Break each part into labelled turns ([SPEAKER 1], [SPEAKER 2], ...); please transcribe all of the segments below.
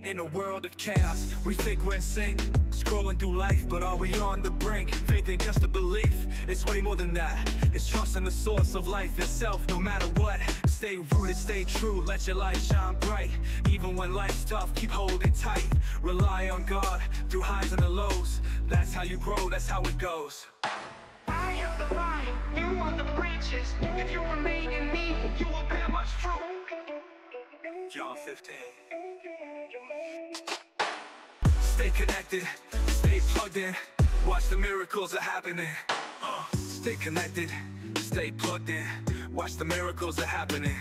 [SPEAKER 1] In a world of chaos, we think we're in sync. Scrolling through life, but are we on the brink? Faith ain't just a belief, it's way more than that. It's trust in the source of life itself, no matter what. Stay rooted, stay true, let your light shine bright. Even when life's tough, keep holding tight. Rely on God, through highs and the lows. That's how you grow, that's how it goes.
[SPEAKER 2] I am the vine, you are the branches. If you remain in me, you will bear much fruit.
[SPEAKER 1] John 15. Stay connected, stay plugged in. Watch the miracles are happening. Stay connected, stay plugged in. Watch the miracles are happening.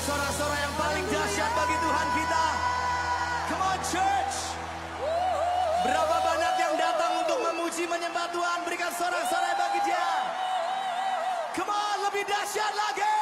[SPEAKER 3] Sorak-sorak yang paling dahsyat bagi Tuhan kita. Come on church. Berapa banyak yang datang untuk memuji menyembah Tuhan? Berikan sorak-sorai bagi dia. Come on, lebih dahsyat lagi.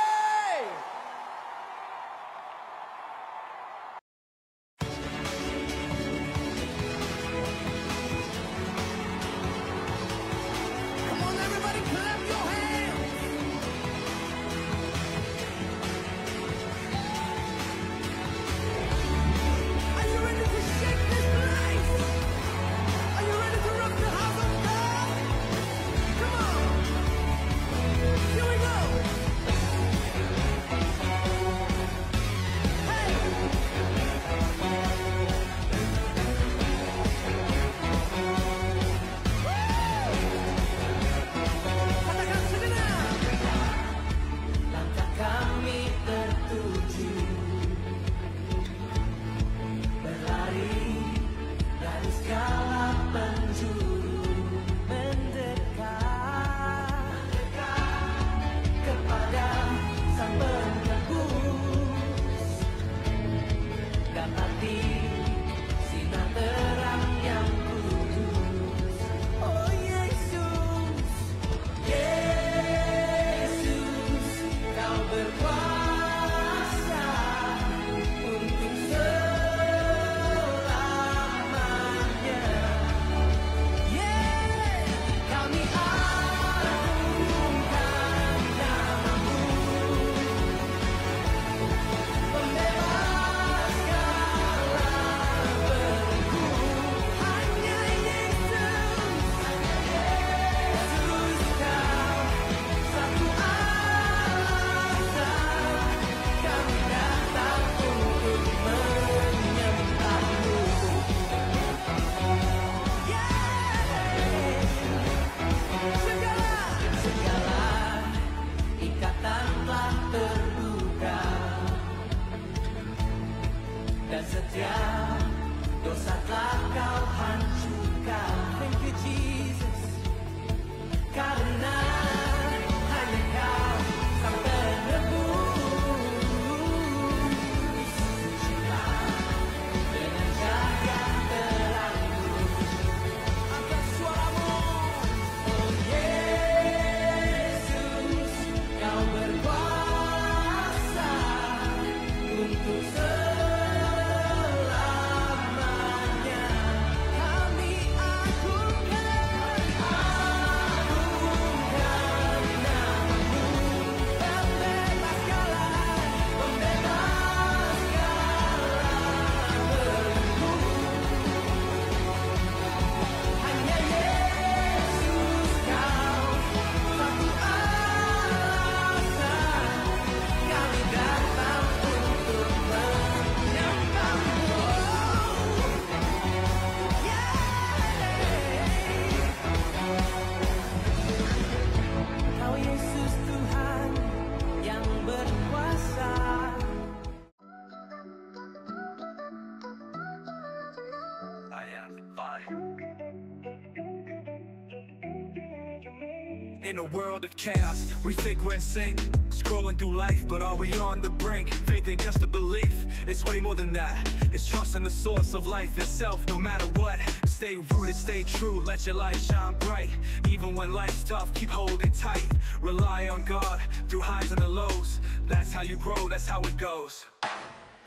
[SPEAKER 1] In a world of chaos, we think we're in sync. Scrolling through life, but are we on the brink? Faith ain't just a belief, it's way more than that. It's trust in the source of life itself, no matter what. Stay rooted, stay true, let your light shine bright. Even when life's tough, keep holding tight. Rely on God through highs and the lows. That's how you grow, that's how it goes.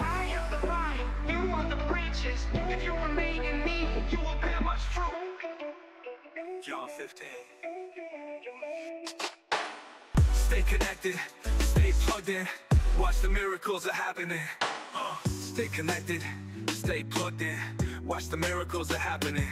[SPEAKER 2] I am the vine, you are the branches. If you remain in me, you will bear much fruit.
[SPEAKER 1] John 15. Stay connected, stay plugged in. Watch the miracles are happening. Stay connected, stay plugged in. Watch the miracles are happening.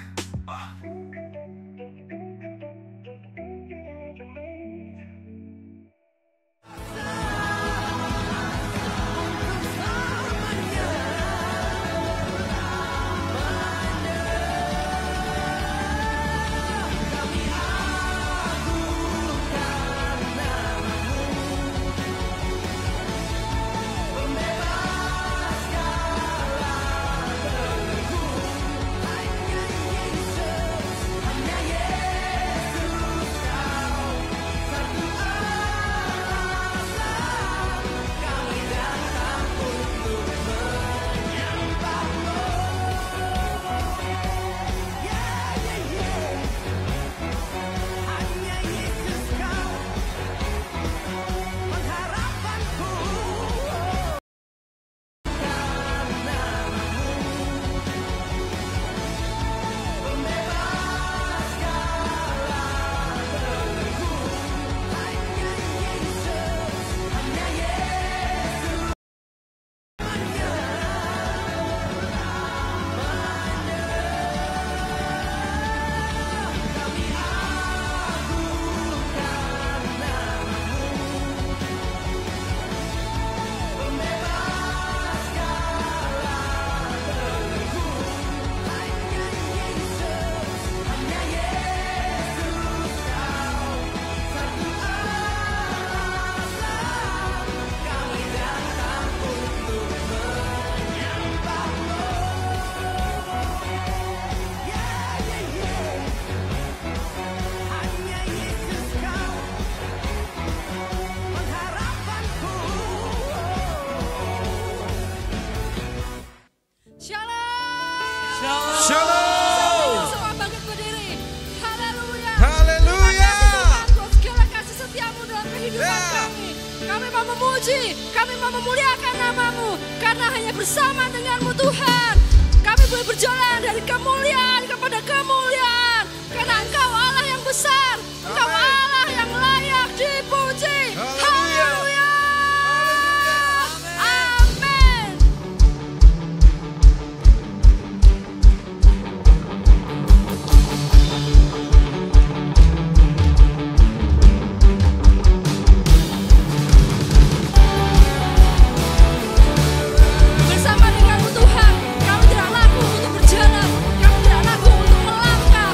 [SPEAKER 4] Shalom.
[SPEAKER 5] Semua bangkit berdiri. Haleluya.
[SPEAKER 4] Haleluya.
[SPEAKER 5] Terima kasih Tuhan buat segala kasih setiamu dalam kehidupan
[SPEAKER 4] Ya.
[SPEAKER 5] kami. Kami mau memuji, kami mau memuliakan namamu. Karena hanya bersama denganmu Tuhan, kami boleh berjalan dari kemuliaan kepada kemuliaan. Karena Engkau Allah yang besar, Engkau
[SPEAKER 4] Amin.
[SPEAKER 5] Allah yang layak dipuji.
[SPEAKER 4] Haleluya.
[SPEAKER 5] Haleluya.
[SPEAKER 4] Haleluya.
[SPEAKER 5] Amin. Bersama denganmu Tuhan, kami tidak laku untuk berjalan, kami tidak laku untuk melangkah,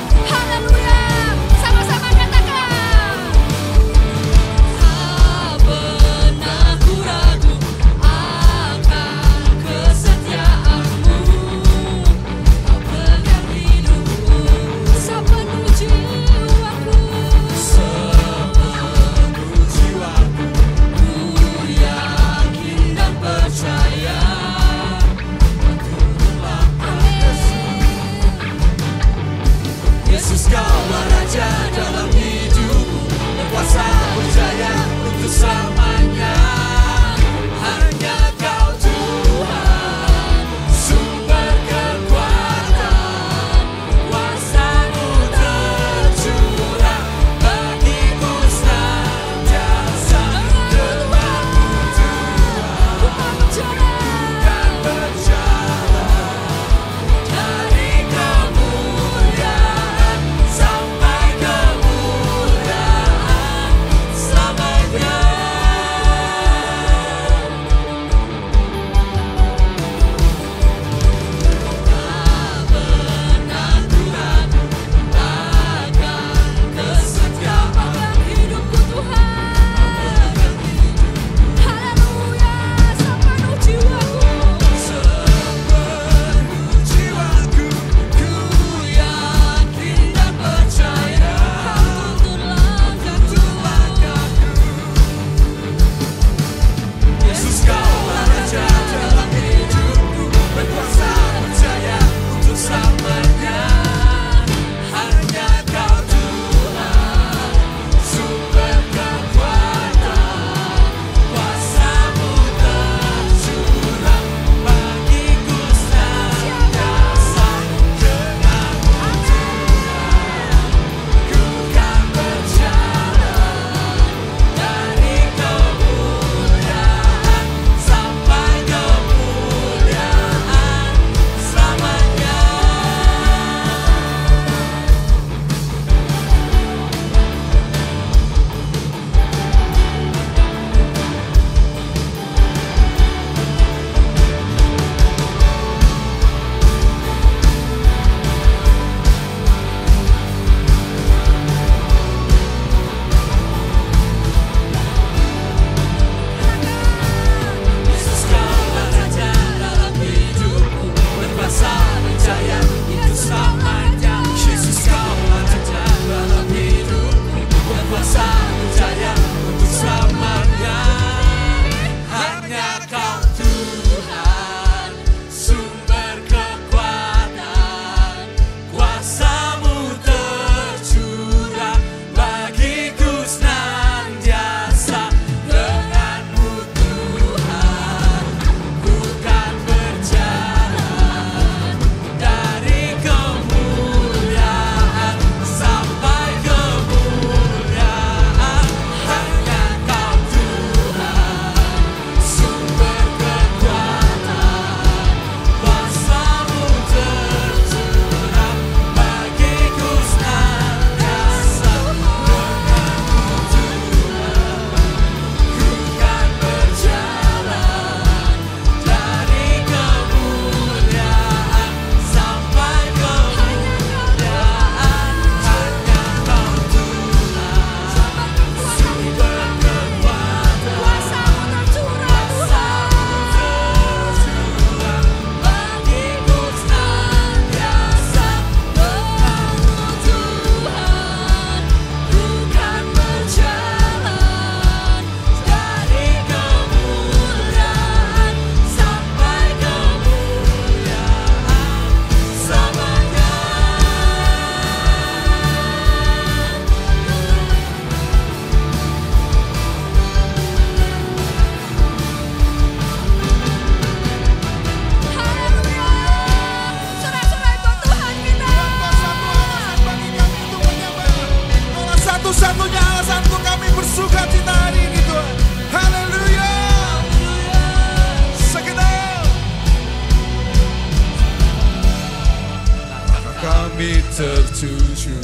[SPEAKER 4] maju,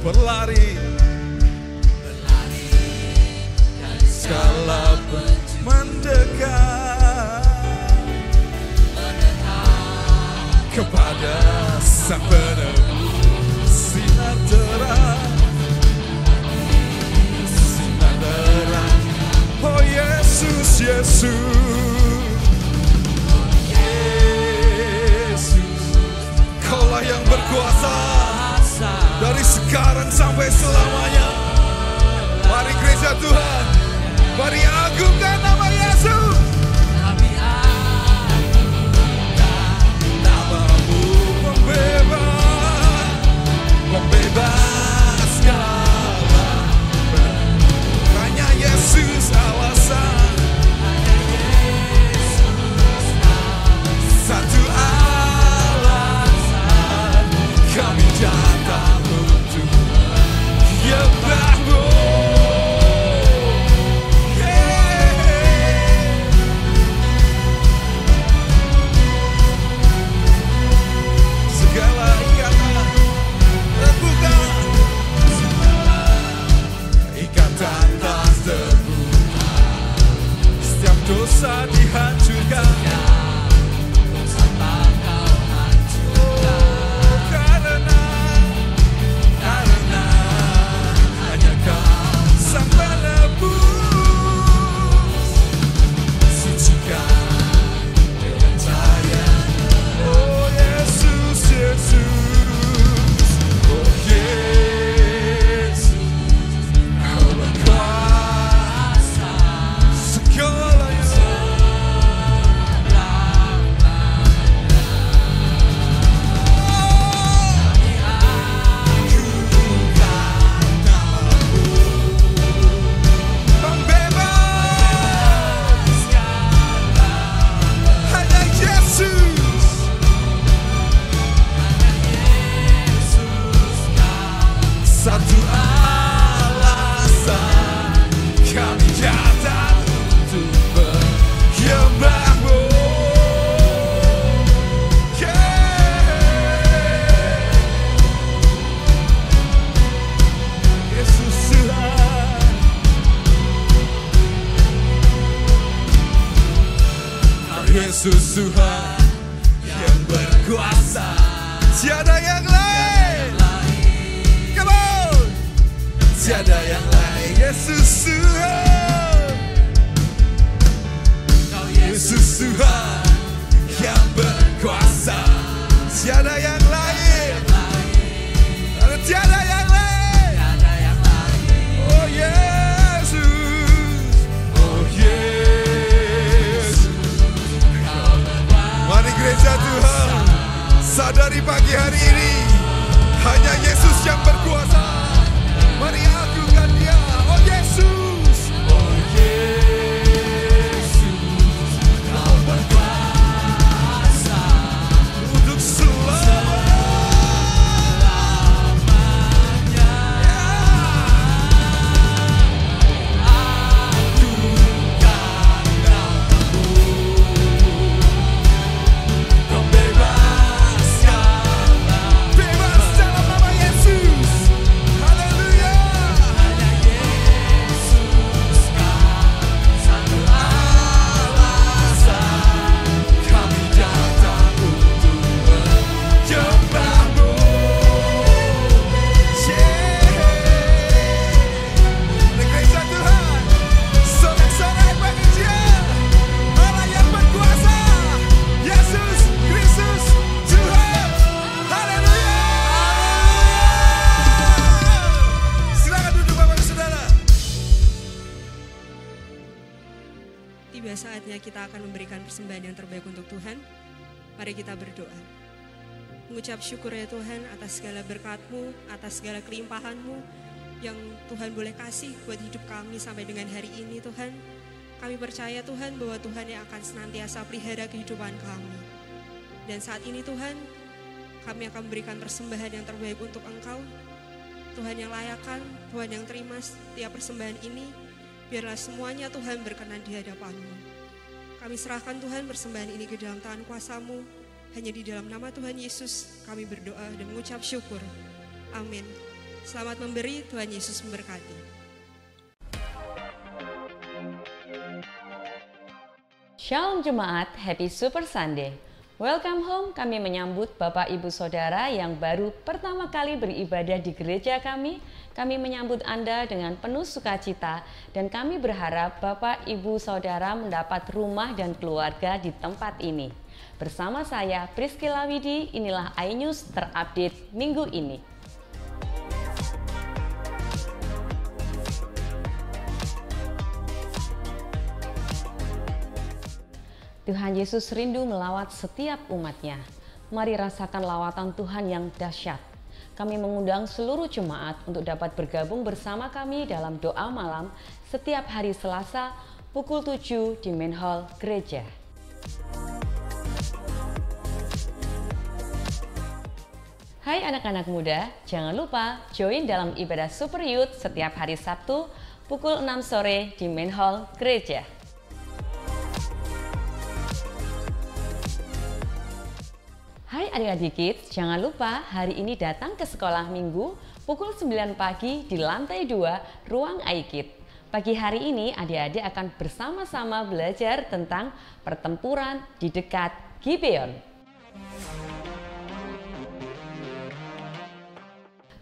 [SPEAKER 4] berlari dari segala mendekat kepada Sang Penebus, sinar terang, sinar terang. Oh Yesus, Yesus, Kaulah yang berkuasa dari sekarang sampai selamanya. Mari gereja Tuhan, mari agungkan nama Yesus. Namamu membebas segala. Hanya Yesus alasan, satu alasan kami datang untuk menyembah-Mu. Segala ikatan terbuka, ikatan tak terbuka, setiap dosa dihancurkan. Karena hanya Kau Sang Penebus, sucikan dengan cahaya. Oh Yesus, Yesus, oh Yesus, Kau berkuasa segalanya. Satu alasan kami datang untuk menyembah-Mu. Yesus Tuhan, Yesus Tuhan yang berkuasa, tiada yang lain. Come on, tiada yang lain. Yesus Tuhan, Yesus Tuhan yang berkuasa, tiada yang lain. Ada tiada yang lain. Oh Yesus, oh Yesus. Mari gereja Tuhan, sadari pagi hari ini hanya Yesus yang berkuasa. Mari agungkan Dia. Oh Yesus, oh Yesus, Kau berkuasa untuk selamanya. Agungkan namamu, membebaskan, bebas dalam nama Yesus. Haleluya. Hanya Yesus satu alasan kami datang untuk menyembah-Mu. Gereja Tuhan, sorak-sorai bagi Dia, Allah yang berkuasa, Yesus Kristus Tuhan. Haleluya. Silakan duduk Bapak dan Saudara.
[SPEAKER 6] Tiba saatnya kita akan memberikan persembahan yang terbaik untuk Tuhan. Mari kita berdoa. Mengucap syukur ya Tuhan atas segala berkat-Mu, atas segala kelimpahan-Mu yang Tuhan boleh kasih buat hidup kami sampai dengan hari ini Tuhan. Kami percaya Tuhan bahwa Tuhan yang akan senantiasa pelihara kehidupan kami. Dan saat ini Tuhan, kami akan memberikan persembahan yang terbaik untuk Engkau. Tuhan yang layakkan, Tuhan yang terima setiap persembahan ini. Biarlah semuanya Tuhan berkenan di hadapan-Mu. Kami serahkan Tuhan persembahan ini ke dalam tangan kuasa-Mu. Hanya di dalam nama Tuhan Yesus kami berdoa dan mengucap syukur. Amin. Selamat memberi, Tuhan Yesus memberkati.
[SPEAKER 7] Shalom Jemaat, Happy Super Sunday. Welcome home, kami menyambut Bapak Ibu Saudara yang baru pertama kali beribadah di gereja kami. Kami menyambut Anda dengan penuh sukacita dan kami berharap Bapak Ibu Saudara mendapat rumah dan keluarga di tempat ini. Bersama saya Priscilla Widi, inilah iNews terupdate minggu ini. Tuhan Yesus rindu melawat setiap umatnya. Mari rasakan lawatan Tuhan yang dahsyat. Kami mengundang seluruh jemaat untuk dapat bergabung bersama kami dalam doa malam setiap hari Selasa pukul 7 di Main Hall Gereja. Hai anak-anak muda, jangan lupa join dalam ibadah Super Youth setiap hari Sabtu pukul 6 sore di Main Hall Gereja. Hai adik-adik kids, jangan lupa hari ini datang ke sekolah minggu pukul 9 pagi di lantai 2 ruang iKid. Pagi hari ini adik-adik akan bersama-sama belajar tentang pertempuran di dekat Gibeon.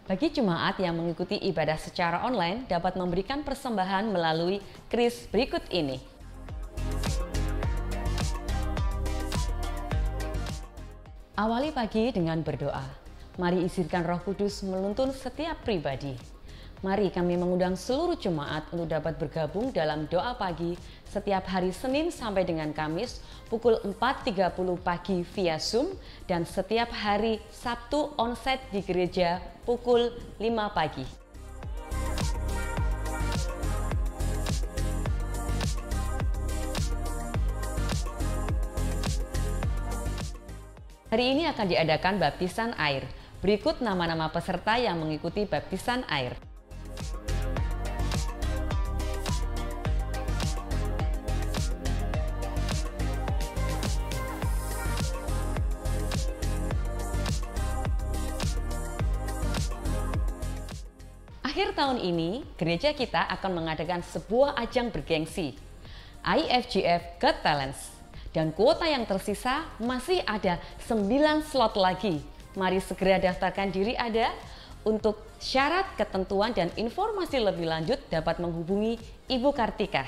[SPEAKER 7] Bagi jemaat yang mengikuti ibadah secara online dapat memberikan persembahan melalui kris berikut ini. Awali pagi dengan berdoa. Mari izinkan Roh Kudus menuntun setiap pribadi. Mari kami mengundang seluruh jemaat untuk dapat bergabung dalam doa pagi setiap hari Senin sampai dengan Kamis pukul 4.30 pagi via Zoom dan setiap hari Sabtu onsite di gereja pukul 5 pagi. Hari ini akan diadakan baptisan air. Berikut nama-nama peserta yang mengikuti baptisan air. Akhir tahun ini, gereja kita akan mengadakan sebuah ajang bergengsi, IFGF Got Talents. Dan kuota yang tersisa masih ada 9 slot lagi. Mari segera daftarkan diri Anda. Untuk syarat, ketentuan, dan informasi lebih lanjut dapat menghubungi Ibu Kartika.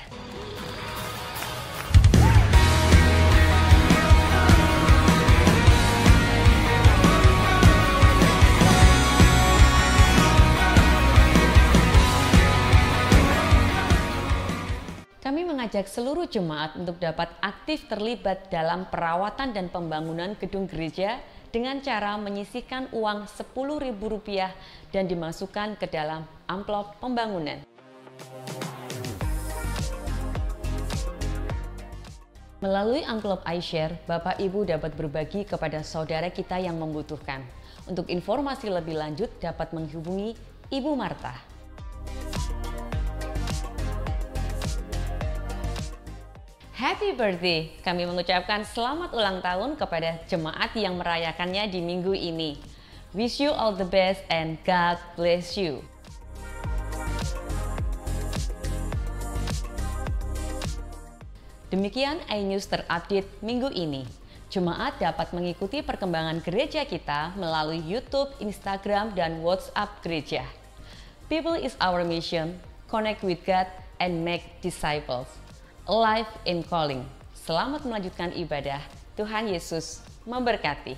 [SPEAKER 7] Kami mengajak seluruh jemaat untuk dapat aktif terlibat dalam perawatan dan pembangunan gedung gereja dengan cara menyisihkan uang Rp10.000 dan dimasukkan ke dalam amplop pembangunan. Melalui amplop iShare, Bapak Ibu dapat berbagi kepada saudara kita yang membutuhkan. Untuk informasi lebih lanjut dapat menghubungi Ibu Marta. Happy birthday! Kami mengucapkan selamat ulang tahun kepada jemaat yang merayakannya di minggu ini. Wish you all the best and God bless you. Demikian iNews terupdate minggu ini. Jemaat dapat mengikuti perkembangan gereja kita melalui YouTube, Instagram, dan WhatsApp gereja. People is our mission, connect with God and make disciples. Alive in calling. Selamat melanjutkan ibadah. Tuhan Yesus memberkati.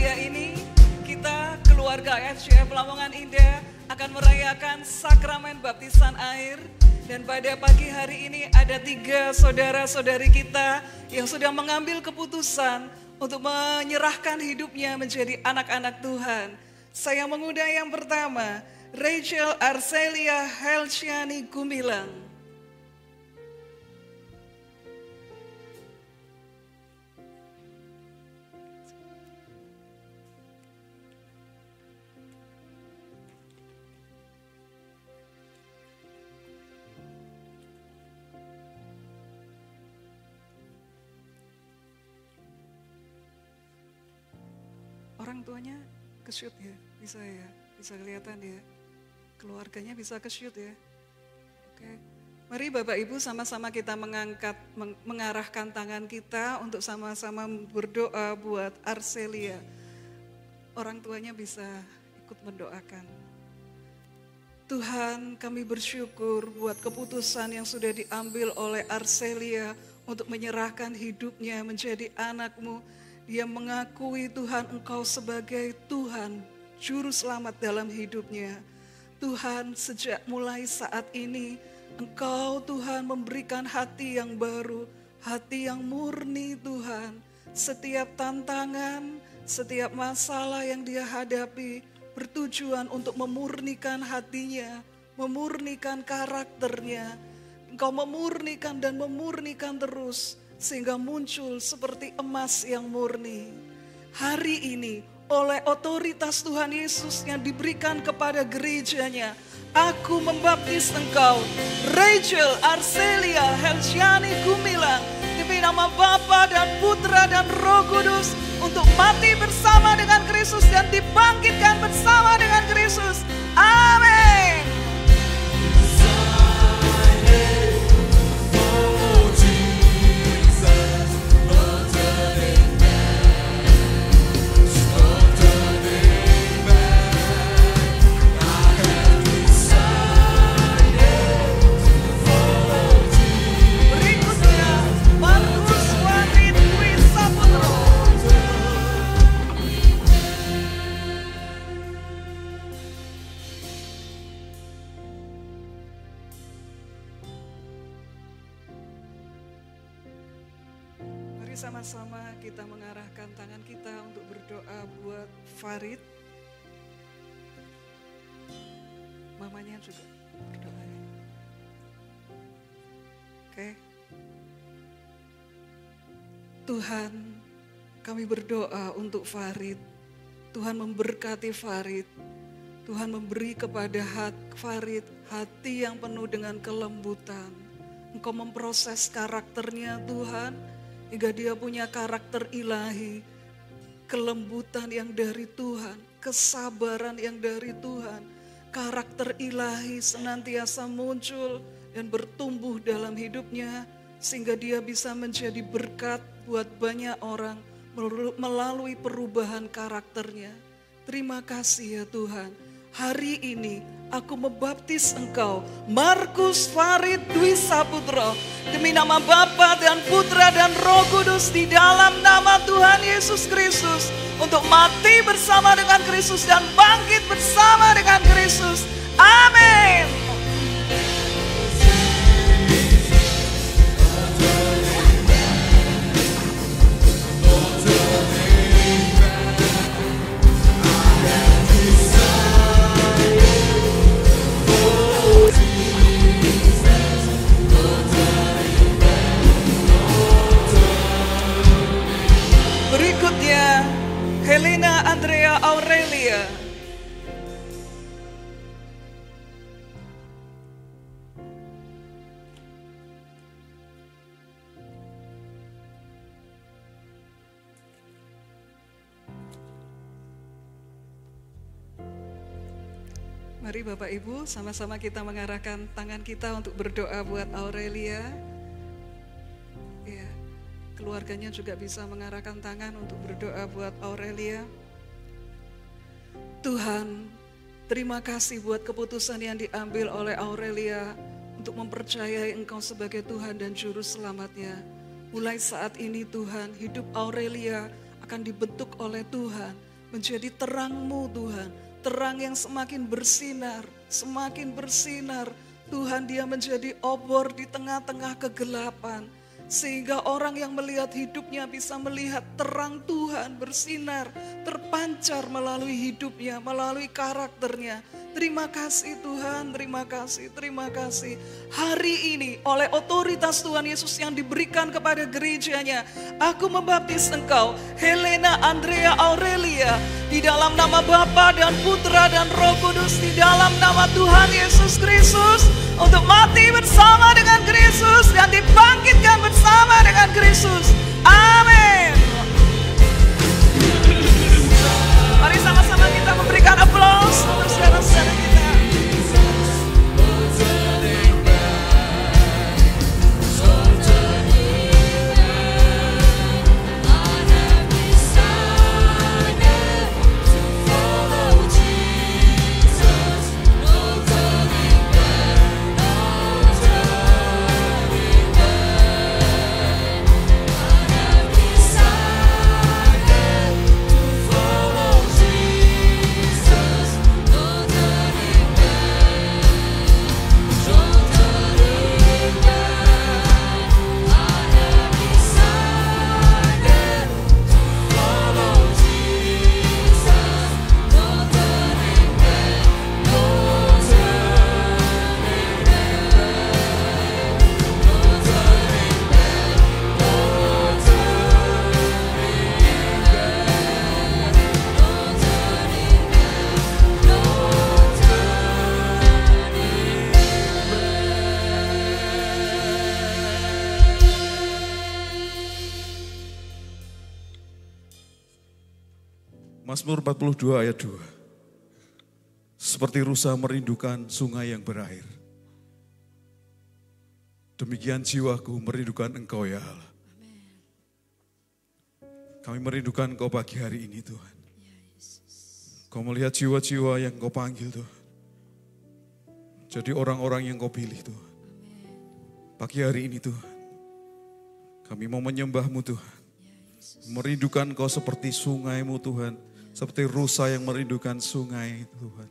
[SPEAKER 8] mulia ini, kita keluarga FCF Lamongan Indah akan merayakan sakramen baptisan air. Dan pada pagi hari ini ada 3 saudara-saudari kita yang sudah mengambil keputusan untuk menyerahkan hidupnya menjadi anak-anak Tuhan. Saya mengundang yang pertama, Rachel Arcelia Helciani Gumilang. Orang tuanya ke-shoot ya, bisa kelihatan ya. Keluarganya bisa ke-shoot ya. Oke. Mari Bapak Ibu sama-sama kita mengarahkan tangan kita untuk sama-sama berdoa buat Arcelia. Orang tuanya bisa ikut mendoakan. Tuhan, kami bersyukur buat keputusan yang sudah diambil oleh Arcelia untuk menyerahkan hidupnya menjadi anak-Mu. Dia mengakui Tuhan Engkau sebagai Tuhan, Juru Selamat dalam hidupnya. Tuhan, sejak mulai saat ini, Engkau Tuhan memberikan hati yang baru, hati yang murni Tuhan. Setiap tantangan, setiap masalah yang dia hadapi, bertujuan untuk memurnikan hatinya, memurnikan karakternya. Engkau memurnikan dan memurnikan terus, sehingga muncul seperti emas yang murni. Hari ini oleh otoritas Tuhan Yesus yang diberikan kepada gerejanya, aku membaptis engkau, Rachel Arcelia Helciani Gumilang, demi nama Bapa dan Putra dan Roh Kudus, untuk mati bersama dengan Kristus dan dibangkitkan bersama dengan Kristus. Amin. Sama-sama kita mengarahkan tangan kita untuk berdoa buat Farid. Mamanya juga berdoa ya. Oke. Tuhan, kami berdoa untuk Farid. Tuhan memberkati Farid. Tuhan memberi kepada Farid hati yang penuh dengan kelembutan. Engkau memproses karakternya Tuhan, hingga dia punya karakter ilahi, kelembutan yang dari Tuhan, kesabaran yang dari Tuhan. Karakter ilahi senantiasa muncul dan bertumbuh dalam hidupnya, sehingga dia bisa menjadi berkat buat banyak orang melalui perubahan karakternya. Terima kasih ya Tuhan. Hari ini aku membaptis engkau, Markus Farid Dwi Saputro, demi nama Bapa dan Putra dan Roh Kudus, di dalam nama Tuhan Yesus Kristus, untuk mati bersama dengan Kristus dan bangkit bersama dengan Kristus. Amin. Berikutnya, Helena Andrea Aurelia. Mari Bapak Ibu, sama-sama kita mengarahkan tangan kita untuk berdoa buat Aurelia. Ya, keluarganya juga bisa mengarahkan tangan untuk berdoa buat Aurelia. Tuhan, terima kasih buat keputusan yang diambil oleh Aurelia untuk mempercayai Engkau sebagai Tuhan dan Juru Selamatnya. Mulai saat ini Tuhan, hidup Aurelia akan dibentuk oleh Tuhan menjadi terang-Mu Tuhan. Terang yang semakin bersinar, semakin bersinar. Tuhan, dia menjadi obor di tengah-tengah kegelapan. Sehingga orang yang melihat hidupnya bisa melihat terang Tuhan bersinar, terpancar melalui hidupnya, melalui karakternya. Terima kasih Tuhan, terima kasih, terima kasih. Hari ini oleh otoritas Tuhan Yesus yang diberikan kepada gerejanya, aku membaptis engkau, Helena Andrea Aurelia, di dalam nama Bapa dan Putra dan Roh Kudus, di dalam nama Tuhan Yesus Kristus, untuk mati bersama dengan Kristus dan dibangkitkan bersama dengan Kristus. Amin. Mari sama-sama kita memberikan aplaus untuk saudara-saudara kita.
[SPEAKER 4] Mazmur 42 ayat 2. Seperti rusa merindukan sungai yang berair, demikian jiwaku merindukan Engkau ya Allah. Kami merindukan Engkau pagi hari ini Tuhan. Kau melihat jiwa-jiwa yang Kau panggil Tuhan. Jadi orang-orang yang Kau pilih Tuhan. Pagi hari ini Tuhan, kami mau menyembah-Mu Tuhan. Merindukan Kau seperti sungai-Mu Tuhan. Seperti rusa yang merindukan sungai Tuhan.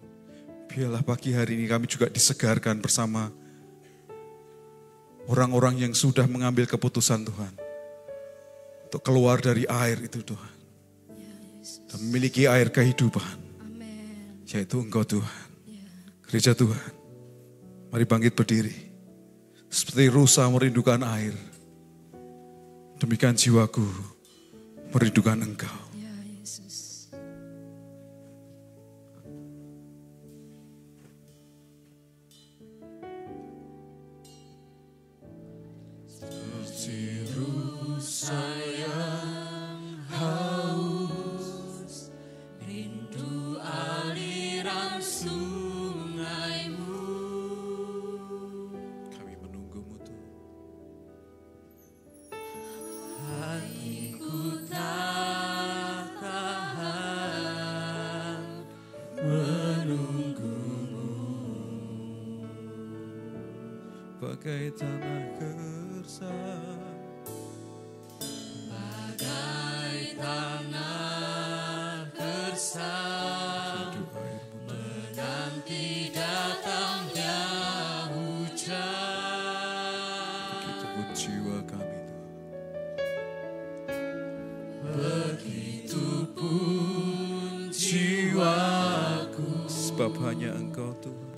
[SPEAKER 4] Biarlah pagi hari ini kami juga disegarkan bersama orang-orang yang sudah mengambil keputusan Tuhan. Untuk keluar dari air itu Tuhan. Dan memiliki air kehidupan. Yaitu Engkau Tuhan. Gereja Tuhan. Mari bangkit berdiri. Seperti rusa merindukan air. Demikian jiwaku merindukan Engkau. Bagai tanah gersang,
[SPEAKER 3] bagai tanah gersang, menanti datangnya hujan.
[SPEAKER 4] begitu pun jiwa kami Tuhan.
[SPEAKER 3] Begitu pun jiwaku,
[SPEAKER 4] sebab hanya Engkau Tuhan.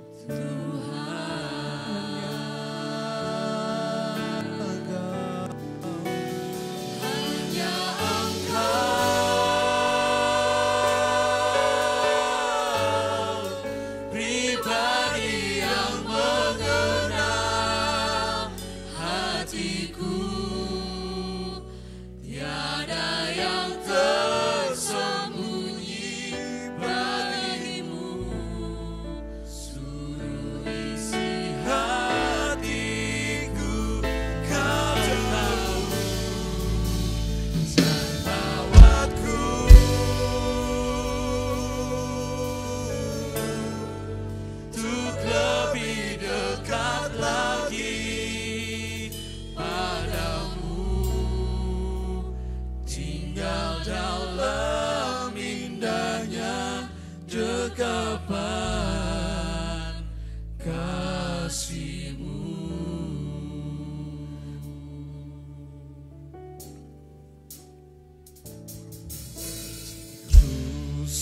[SPEAKER 3] Bagimu, suruh isi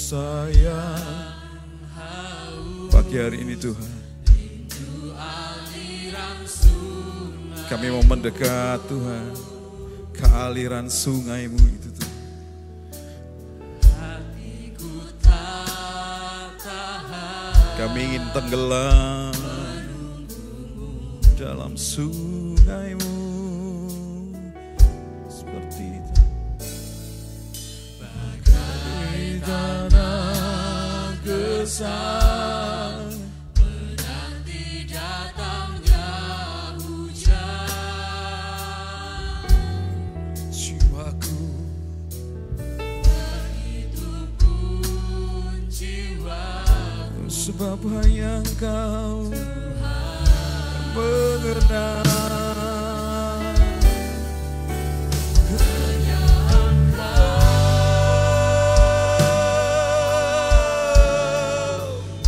[SPEAKER 4] sayang. Pagi hari ini Tuhan, kami mau mendekat Tuhan ke aliran sungai-Mu itu Tuhan. Kami ingin tenggelam dalam sungai-Mu seperti itu. Bagai tanah gersang menanti datangnya hujan. Jiwaku berhitupun jiwa, sebab hanya Engkau mengenal. Hanya Engkau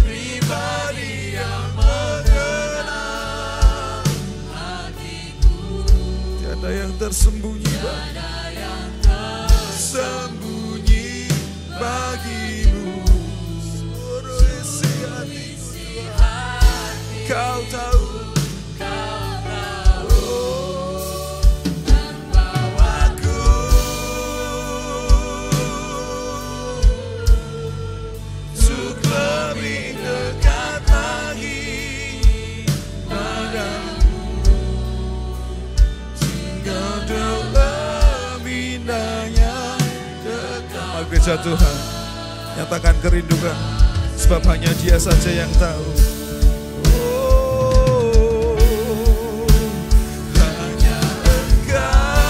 [SPEAKER 4] pribadi yang mengenal hatiku. Tiada yang tersembunyi bagimu. Seluruh isi hatiku Kau tahu. Gereja Tuhan, nyatakan kerinduan, sebab hanya Dia saja yang tahu. Hanya Engkau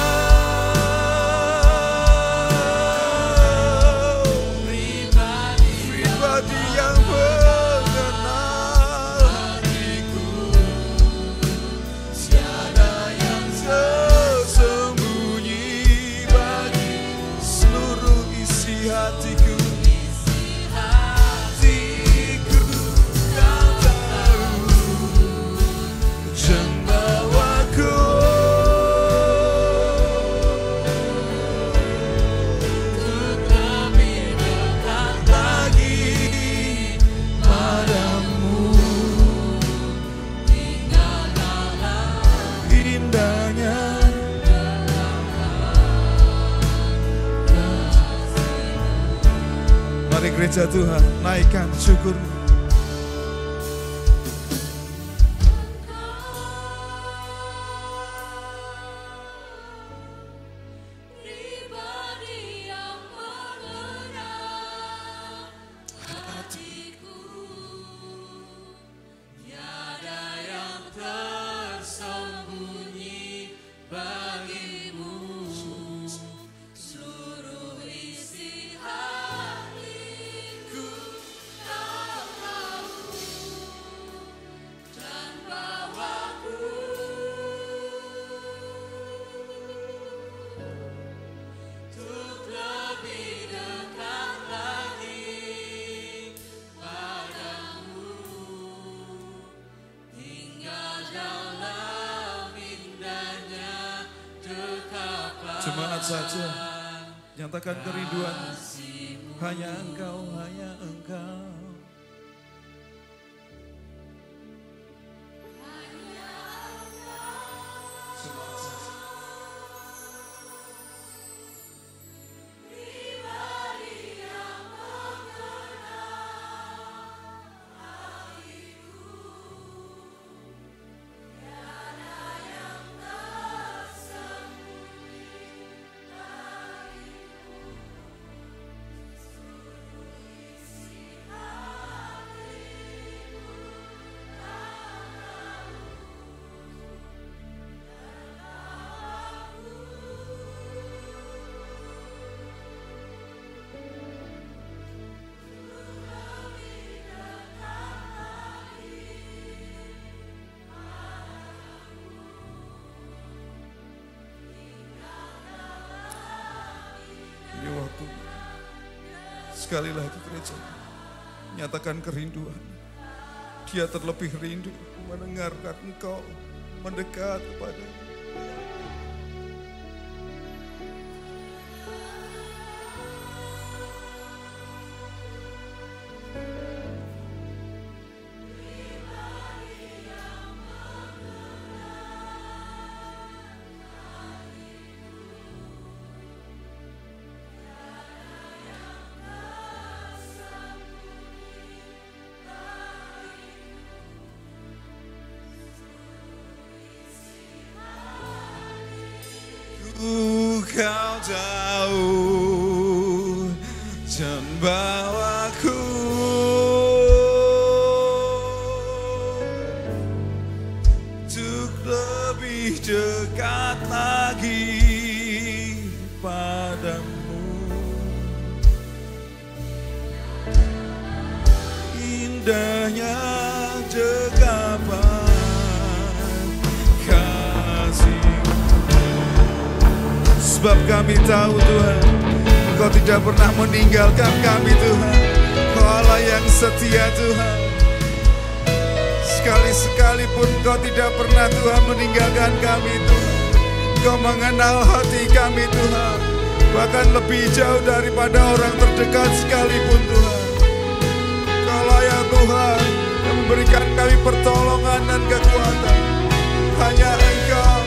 [SPEAKER 4] pribadi yang mengenal hatiku. Tiada yang tersembunyi bagi seluruh hatiku, Kau tahu jembawaku. Untuk lebih dekat lagi padamu, tinggalkanlah indahnya. Mari gereja Tuhan, naikkan syukur. Pribadi yang mengenal hatiku, tiada yang tersembunyi bagimu. Seluruh isi hatiku Kau tahu, dan bawaku untuk lebih dekat lagi padamu, tinggal dalam indahnya dekapan. Jemaat saja nyatakan kerinduan, hanya Engkau, hanya Engkau. Sekali lagi gereja, nyatakan kerinduan. Dia terlebih rindu mendengarkan Engkau mendekat kepada-Nya. jauh dan bawaku untuk lebih dekat lagi padamu. Indahnya dekapan sebab kami tahu Tuhan, Engkau tidak pernah meninggalkan kami Tuhan. Engkau Allah yang setia Tuhan. Sekali-sekali pun Engkau tidak pernah Tuhan meninggalkan kami Tuhan. Engkau mengenal hati kami Tuhan, bahkan lebih jauh daripada orang terdekat sekalipun Tuhan. Engkau Allah ya Tuhan yang memberikan kami pertolongan dan kekuatan. Hanya Engkau.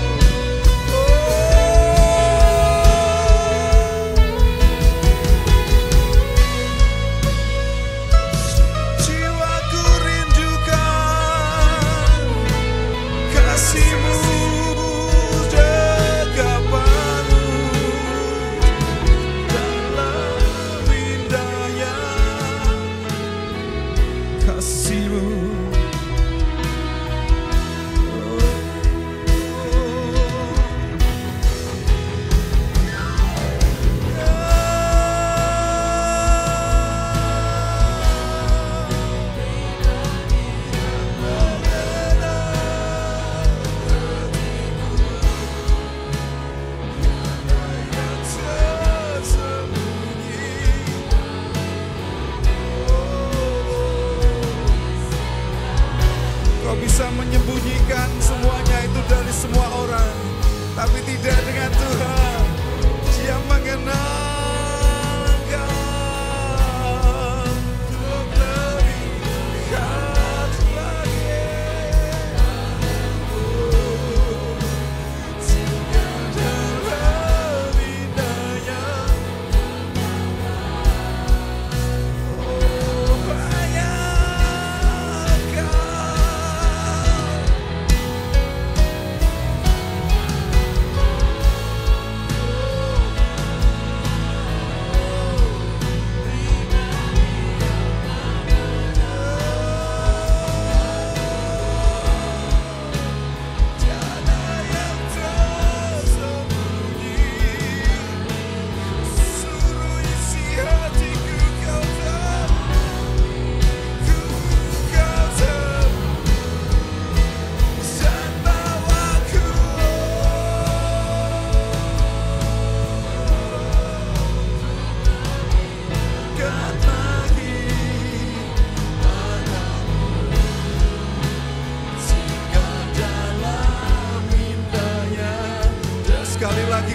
[SPEAKER 4] Menyembunyikan semuanya itu dari semua orang, tapi tidak dengan Tuhan. Dia mengenal Engkau untuk lebih dekat lagi. Dalam indahnya, hanya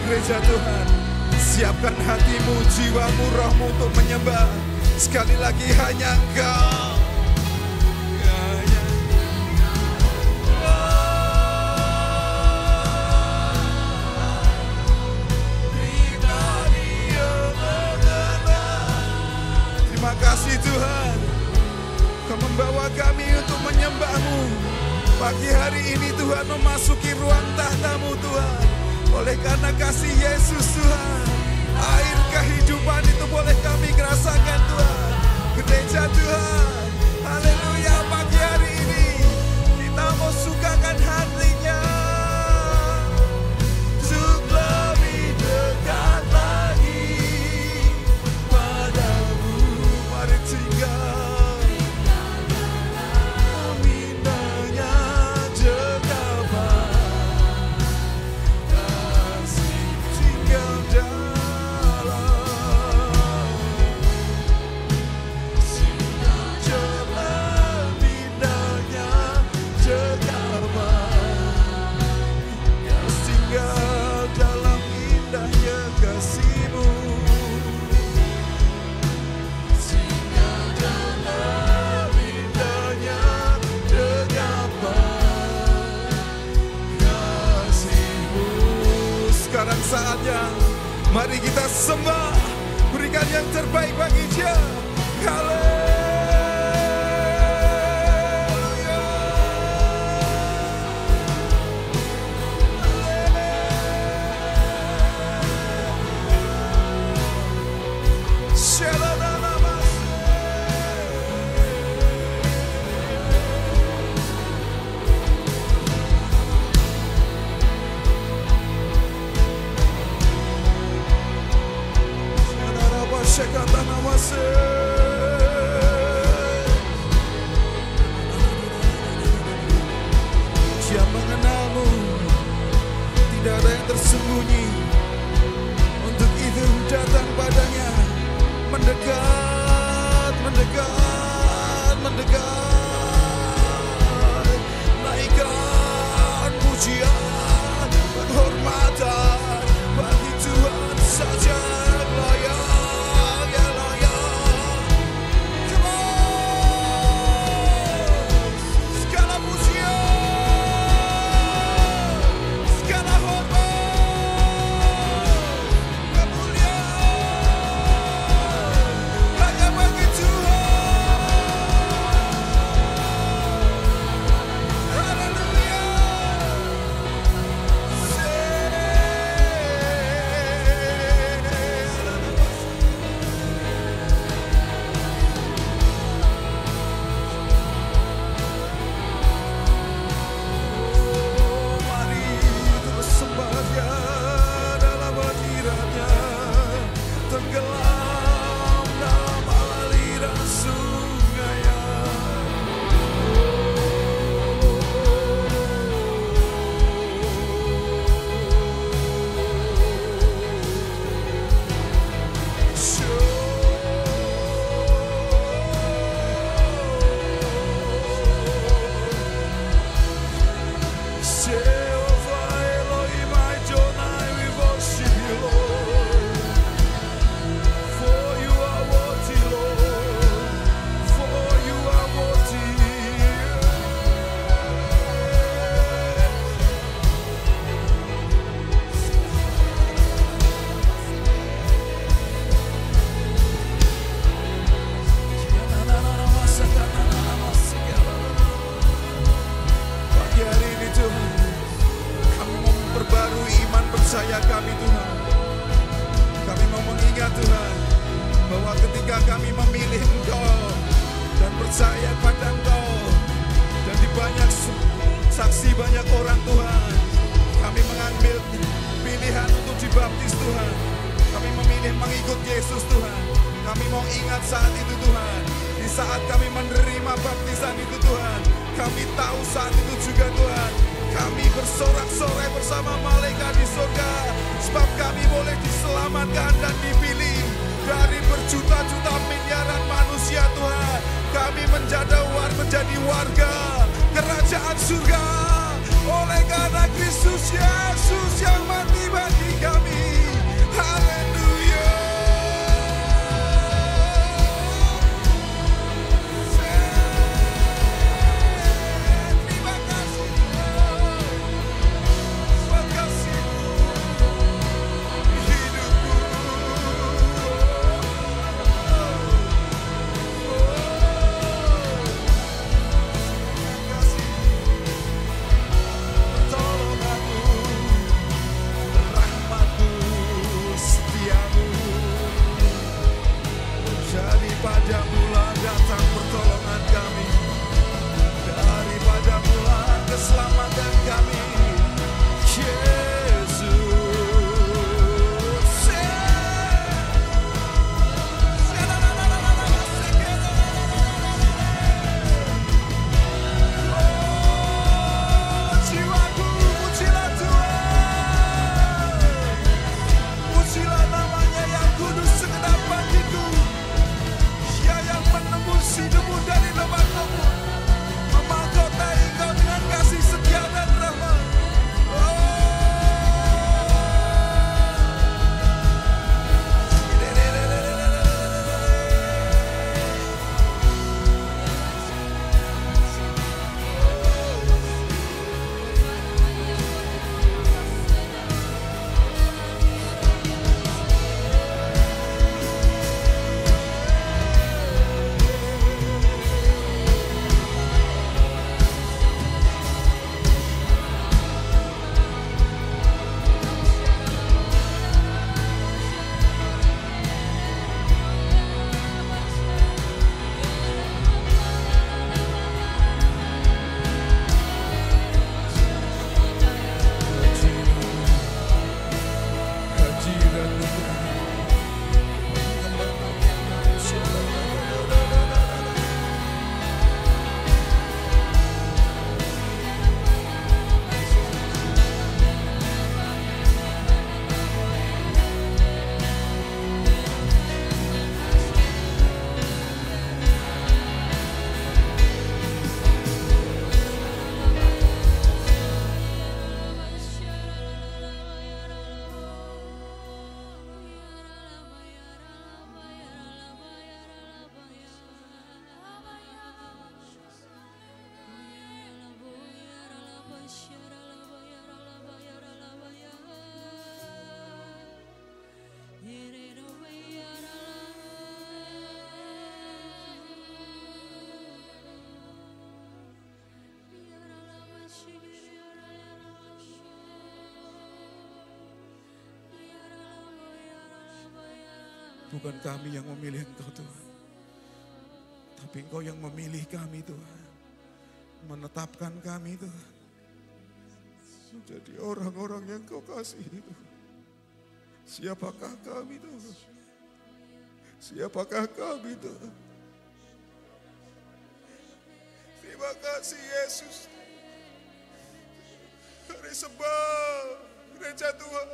[SPEAKER 4] gereja Tuhan, siapkan hatimu, jiwamu, rohmu untuk menyembah. Sekali lagi hanya Engkau. Terima kasih Tuhan, Kau membawa kami untuk menyembah-Mu. Pagi hari ini Tuhan memasuki ruang tahta-Mu Tuhan. Oleh karena kasih Yesus Tuhan, air kehidupan itu boleh kami rasakan Tuhan. Gereja Tuhan, haleluya, pagi hari ini kita mau sukakan hatinya untuk lebih dekat lagi padamu. Mari tinggal ikut Yesus Tuhan. Kami mau ingat saat itu Tuhan. Di saat kami menerima baptisan itu Tuhan. Kami tahu saat itu juga Tuhan. Kami bersorak-sorai bersama malaikat di surga. Sebab kami boleh diselamatkan dan dipilih dari berjuta-juta miliaran manusia Tuhan. Kami menjadi warga kerajaan surga. Oleh karena Kristus Yesus yang mati bagi kami. Haleluya. Terima kasih. Terima kasih. Hidupku. Pertolonganmu, rahmatmu, setiamu, daripada-Mu lah datang pertolongan kami, daripada-Mu lah keselamatan kami, Yesus. Jiwaku, pujilah Tuhan. Pujilah namanya yang kudus segenap hatiku. Dia yang menembus hidupmu dari lembah kubur, memahkotai engkau dengan kasih setia dan rahmat. Bukan kami yang memilih Engkau Tuhan, tapi Engkau yang memilih kami Tuhan, menetapkan kami Tuhan, menjadi orang-orang yang Kau kasihi Tuhan. Siapakah kami Tuhan? Siapakah kami Tuhan? Terima kasih Yesus. Hari sembah gereja Tuhan.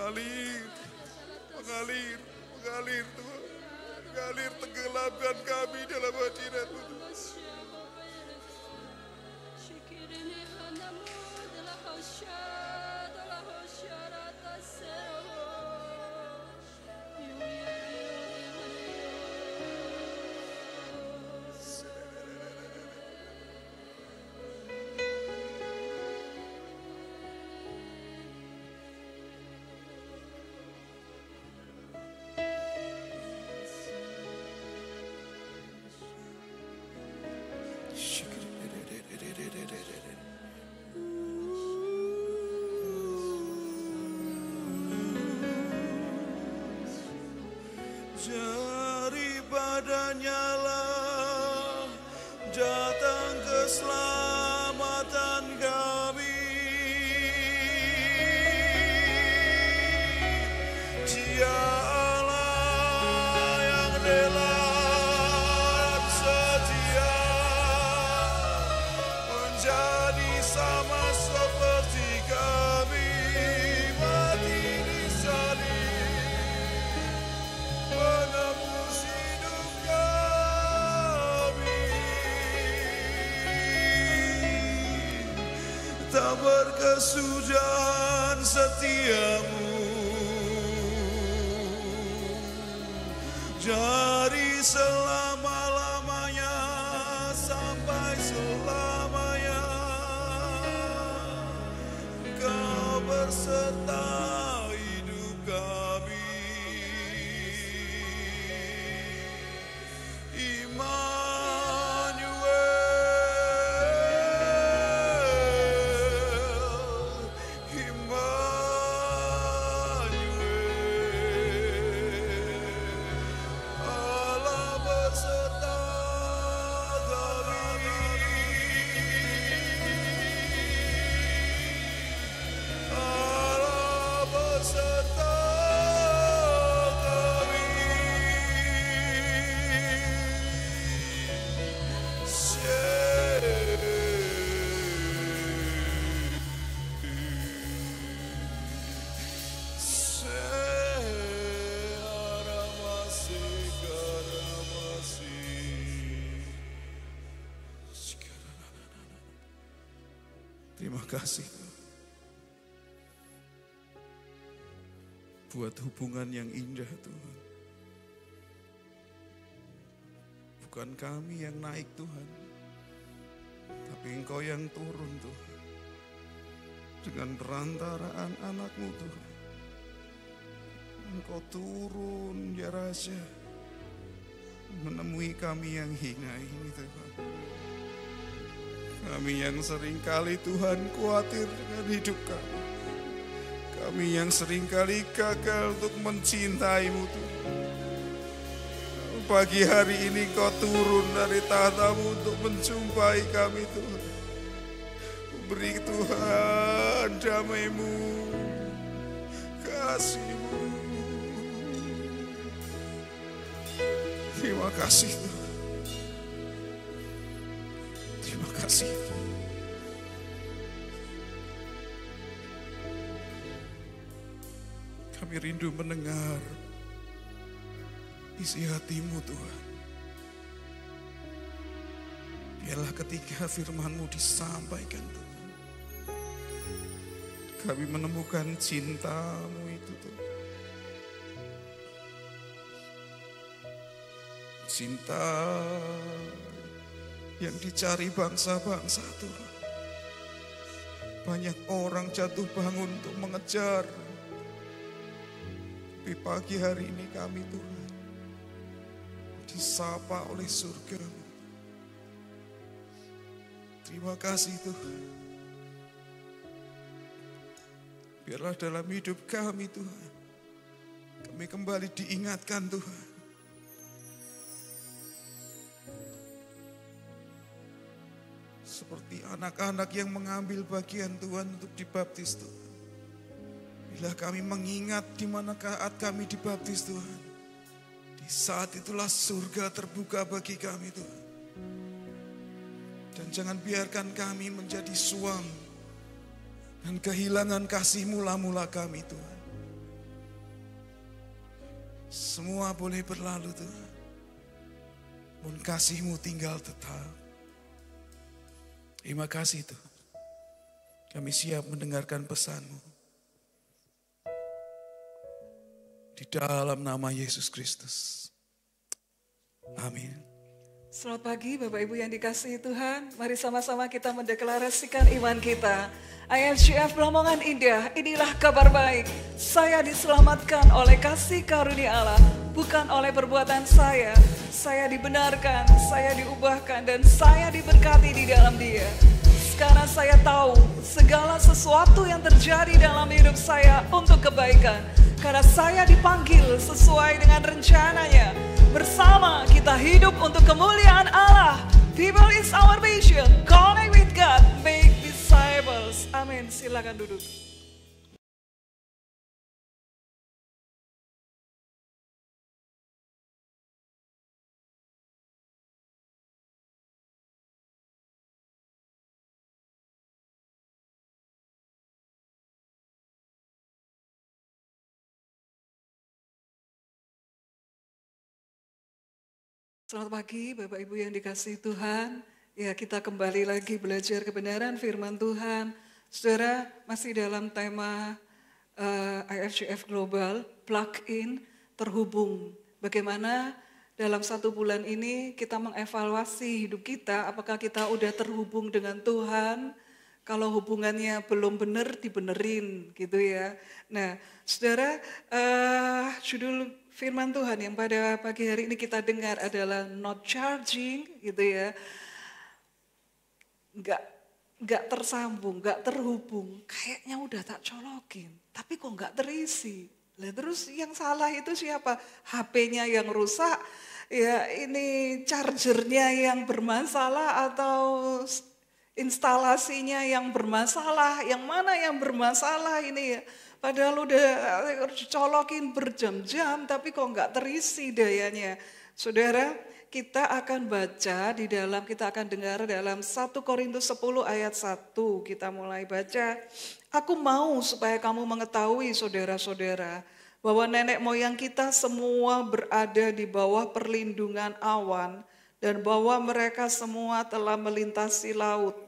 [SPEAKER 4] mengalir Tuhan. Mengalir tenggelamkan kami dalam hadirat-Mu Tuhan. Daripadanya lah datang keselamatan kami. Dia Allah yang rela dan setia, menjadi sama seperti kami, mati di salib, menebus hidup kami. Tak berkesudahan setiamu, dari selama-lamanya sampai selamanya. Kau berserta hidup kami. Allah berserta kami. Allah berserta kami. Terima kasih buat hubungan yang indah Tuhan. Bukan kami yang naik Tuhan, tapi Engkau yang turun Tuhan. Dengan perantaraan anak-Mu Tuhan, Engkau turun ya Raja, menemui kami yang hina ini Tuhan. Kami yang seringkali Tuhan khawatir dengan hidup kami. Kami yang seringkali gagal untuk mencintai-Mu Tuhan. Pagi hari ini Kau turun dari tahta-Mu untuk menjumpai kami Tuhan. Beri Tuhan damai-Mu, kasih-Mu. Terima kasih Tuhan. Terima kasih. Kami rindu mendengar isi hati-Mu Tuhan. Biarlah ketika firman-Mu disampaikan Tuhan, kami menemukan cinta-Mu itu Tuhan. Cinta yang dicari bangsa-bangsa Tuhan. Banyak orang jatuh bangun untuk mengejar. Tapi pagi hari ini kami Tuhan disapa oleh surga-Mu. Terima kasih Tuhan. Biarlah dalam hidup kami Tuhan, kami kembali diingatkan Tuhan. Seperti anak-anak yang mengambil bagian Tuhan untuk dibaptis Tuhan. Bila kami mengingat di mana saat kami dibaptis Tuhan, di saat itulah surga terbuka bagi kami Tuhan. Dan jangan biarkan kami menjadi suam dan kehilangan kasih mula-mula kami Tuhan. Semua boleh berlalu Tuhan. Pun kasih-Mu tinggal tetap. Terima kasih Tuhan. Kami siap mendengarkan pesan-Mu. Di dalam nama Yesus Kristus. Amin.
[SPEAKER 8] Selamat pagi Bapak Ibu yang dikasihi Tuhan. Mari sama-sama kita mendeklarasikan iman kita. IFGF Lamongan Indah, inilah kabar baik. Saya diselamatkan oleh kasih karunia Allah, bukan oleh perbuatan saya. Saya dibenarkan, saya diubahkan, dan saya diberkati di dalam Dia. Sekarang saya tahu segala sesuatu yang terjadi dalam hidup saya untuk kebaikan. Karena saya dipanggil sesuai dengan rencananya. Bersama kita hidup untuk kemuliaan Allah. People is our mission. Connect with God. Make disciples. Amin. Silakan duduk. Selamat pagi Bapak Ibu yang dikasihi Tuhan. Ya, kita kembali lagi belajar kebenaran firman Tuhan. Saudara, masih dalam tema IFGF Global, plug in, terhubung. Bagaimana dalam 1 bulan ini kita mengevaluasi hidup kita, apakah kita udah terhubung dengan Tuhan. Kalau hubungannya belum benar, dibenerin gitu ya. Nah, saudara, judul firman Tuhan yang pada pagi hari ini kita dengar adalah not charging gitu ya. Enggak tersambung, enggak terhubung. Kayaknya udah tak colokin, tapi kok enggak terisi. Lah terus yang salah itu siapa? HP-nya yang rusak, ya ini chargernya yang bermasalah atau instalasinya yang bermasalah, yang mana yang bermasalah ini ya. Padahal udah colokin berjam-jam tapi kok nggak terisi dayanya. Saudara, kita akan baca kita akan dengar dalam 1 Korintus 10 ayat 1. Kita mulai baca. Aku mau supaya kamu mengetahui saudara-saudara bahwa nenek moyang kita semua berada di bawah perlindungan awan dan bahwa mereka semua telah melintasi laut.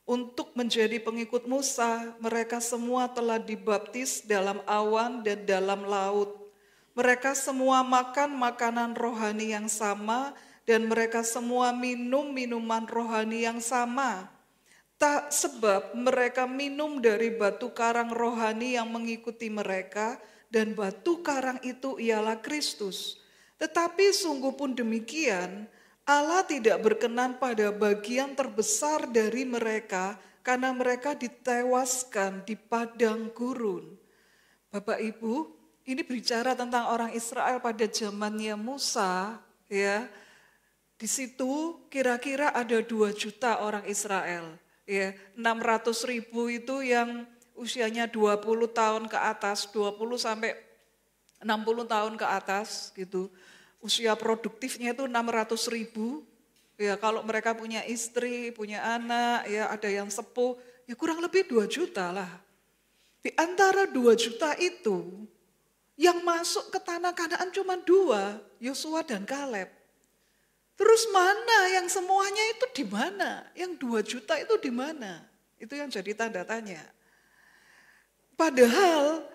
[SPEAKER 8] Untuk menjadi pengikut Musa, mereka semua telah dibaptis dalam awan dan dalam laut. Mereka semua makan makanan rohani yang sama dan mereka semua minum minuman rohani yang sama. Tak sebab mereka minum dari batu karang rohani yang mengikuti mereka dan batu karang itu ialah Kristus. Tetapi sungguh pun demikian, Allah tidak berkenan pada bagian terbesar dari mereka karena mereka ditewaskan di padang gurun. Bapak Ibu, ini berbicara tentang orang Israel pada zamannya Musa, ya. Di situ kira-kira ada 2 juta orang Israel, ya. 600.000 itu yang usianya 20 tahun ke atas, 20 sampai 60 tahun ke atas gitu. Usia produktifnya itu 600.000, ya kalau mereka punya istri, punya anak, ya ada yang sepuh, ya kurang lebih 2 juta lah. Di antara 2 juta itu, yang masuk ke tanah Kanaan cuma 2, Yosua dan Kaleb. Terus mana yang semuanya itu di mana? Yang 2 juta itu di mana? Itu yang jadi tanda tanya. Padahal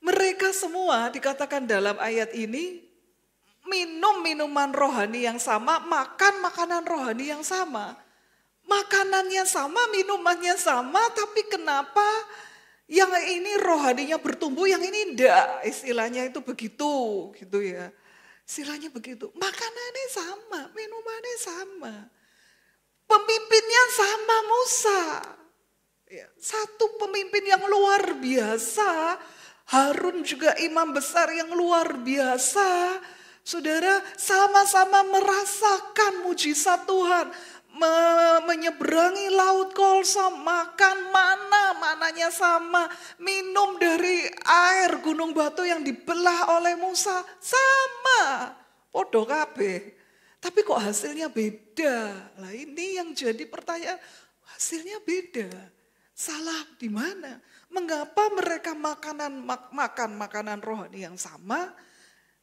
[SPEAKER 8] mereka semua dikatakan dalam ayat ini, minum minuman rohani yang sama, makan makanan rohani yang sama. Makanannya sama, minumannya sama, tapi kenapa yang ini rohaninya bertumbuh, yang ini enggak? Istilahnya itu begitu, gitu ya. Istilahnya begitu. Makanannya sama, minumannya sama. Pemimpinnya sama Musa. Ya, satu pemimpin yang luar biasa, Harun juga imam besar yang luar biasa. Saudara, sama-sama merasakan mujizat Tuhan. Menyeberangi laut Kolsom, makan mananya sama. Minum dari air gunung batu yang dibelah oleh Musa, sama. Podo kabeh. Tapi kok hasilnya beda? Lah ini yang jadi pertanyaan, hasilnya beda. Salah di mana? Mengapa mereka makan makanan rohani yang sama,